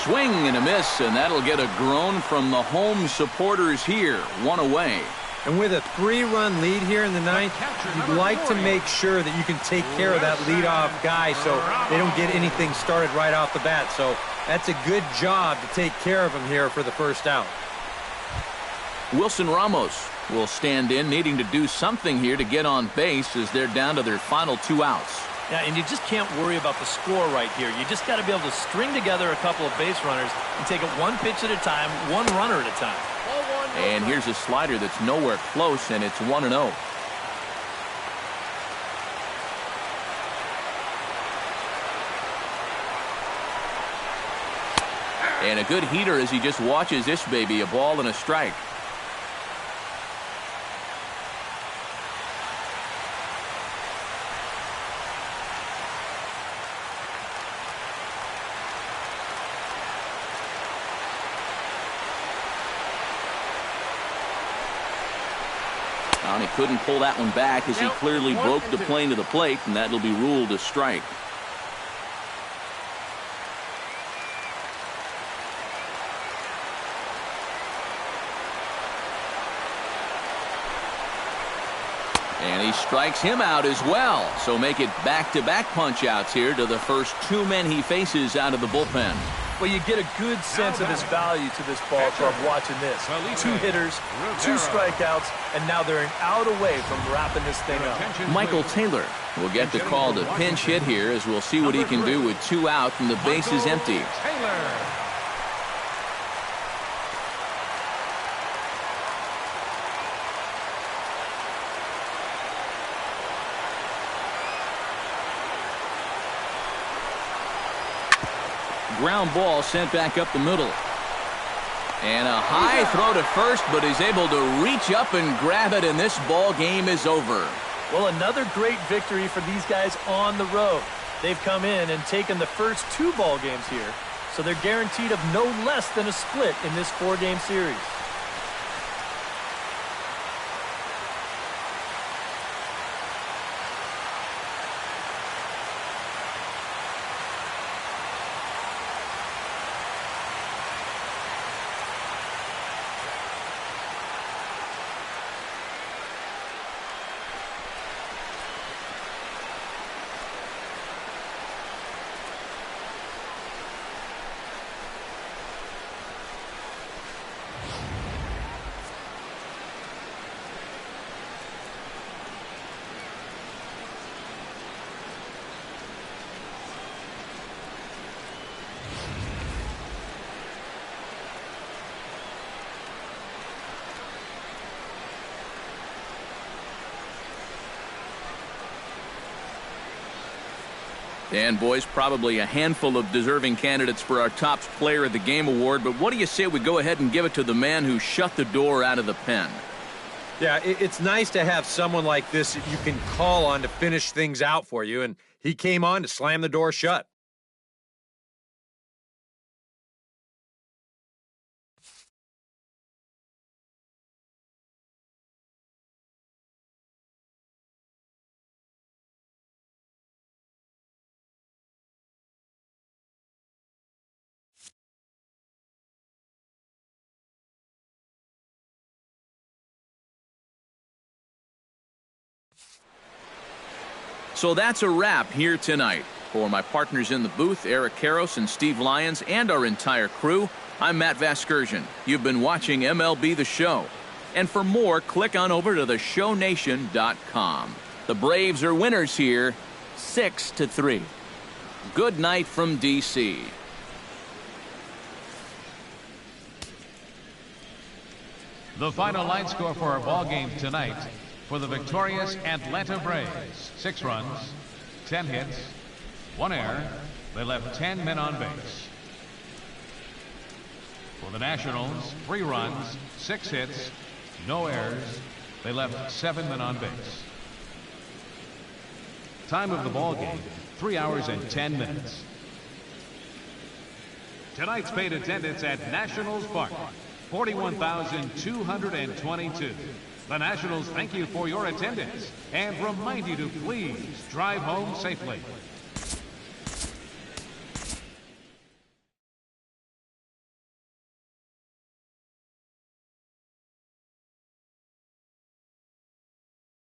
Swing and a miss, and that'll get a groan from the home supporters here. One away. And with a 3-run lead here in the ninth, you'd like to make sure that you can take care of that leadoff guy so they don't get anything started right off the bat. So that's a good job to take care of him here for the first out. Wilson Ramos will stand in, needing to do something here to get on base as they're down to their final 2 outs. Yeah, and you just can't worry about the score right here. You just got to be able to string together a couple of base runners and take it one pitch at a time, one runner at a time. And here's a slider that's nowhere close, and it's 1-0. And a good heater as he just watches this baby, a ball and a strike. And he couldn't pull that one back as he clearly broke the plane to the plate, and that'll be ruled a strike. And he strikes him out as well. So make it back-to-back punch-outs here to the first 2 men he faces out of the bullpen. Well, you get a good sense of his value to this ball club watching this. 2 hitters, 2 strikeouts, and now they're an out away from wrapping this thing up. Michael Taylor will get the call to pinch hit here as we'll see what he can do with 2 out and the base is empty. Ground ball sent back up the middle. And a high throw to first, but he's able to reach up and grab it, and this ball game is over. Well, another great victory for these guys on the road. They've come in and taken the first 2 ball games here, so they're guaranteed of no less than a split in this 4-game series. And, boys, probably a handful of deserving candidates for our top player of the game award. But what do you say we go ahead and give it to the man who shut the door out of the pen? Yeah, it's nice to have someone like this that you can call on to finish things out for you, and he came on to slam the door shut. So that's a wrap here tonight. For my partners in the booth, Eric Karros and Steve Lyons, and our entire crew, I'm Matt Vasgersian. You've been watching MLB The Show. And for more, click on over to theshownation.com. The Braves are winners here, 6-3. Good night from D.C. The final line score for our ball game tonight for the victorious Atlanta Braves: 6 runs, 10 hits, 1 error. They left 10 men on base. For the Nationals, 3 runs, 6 hits, no errors. They left 7 men on base. Time of the ball game, 3 hours and 10 minutes. Tonight's paid attendance at Nationals Park, 41,222. The Nationals thank you for your attendance and remind you to please drive home safely.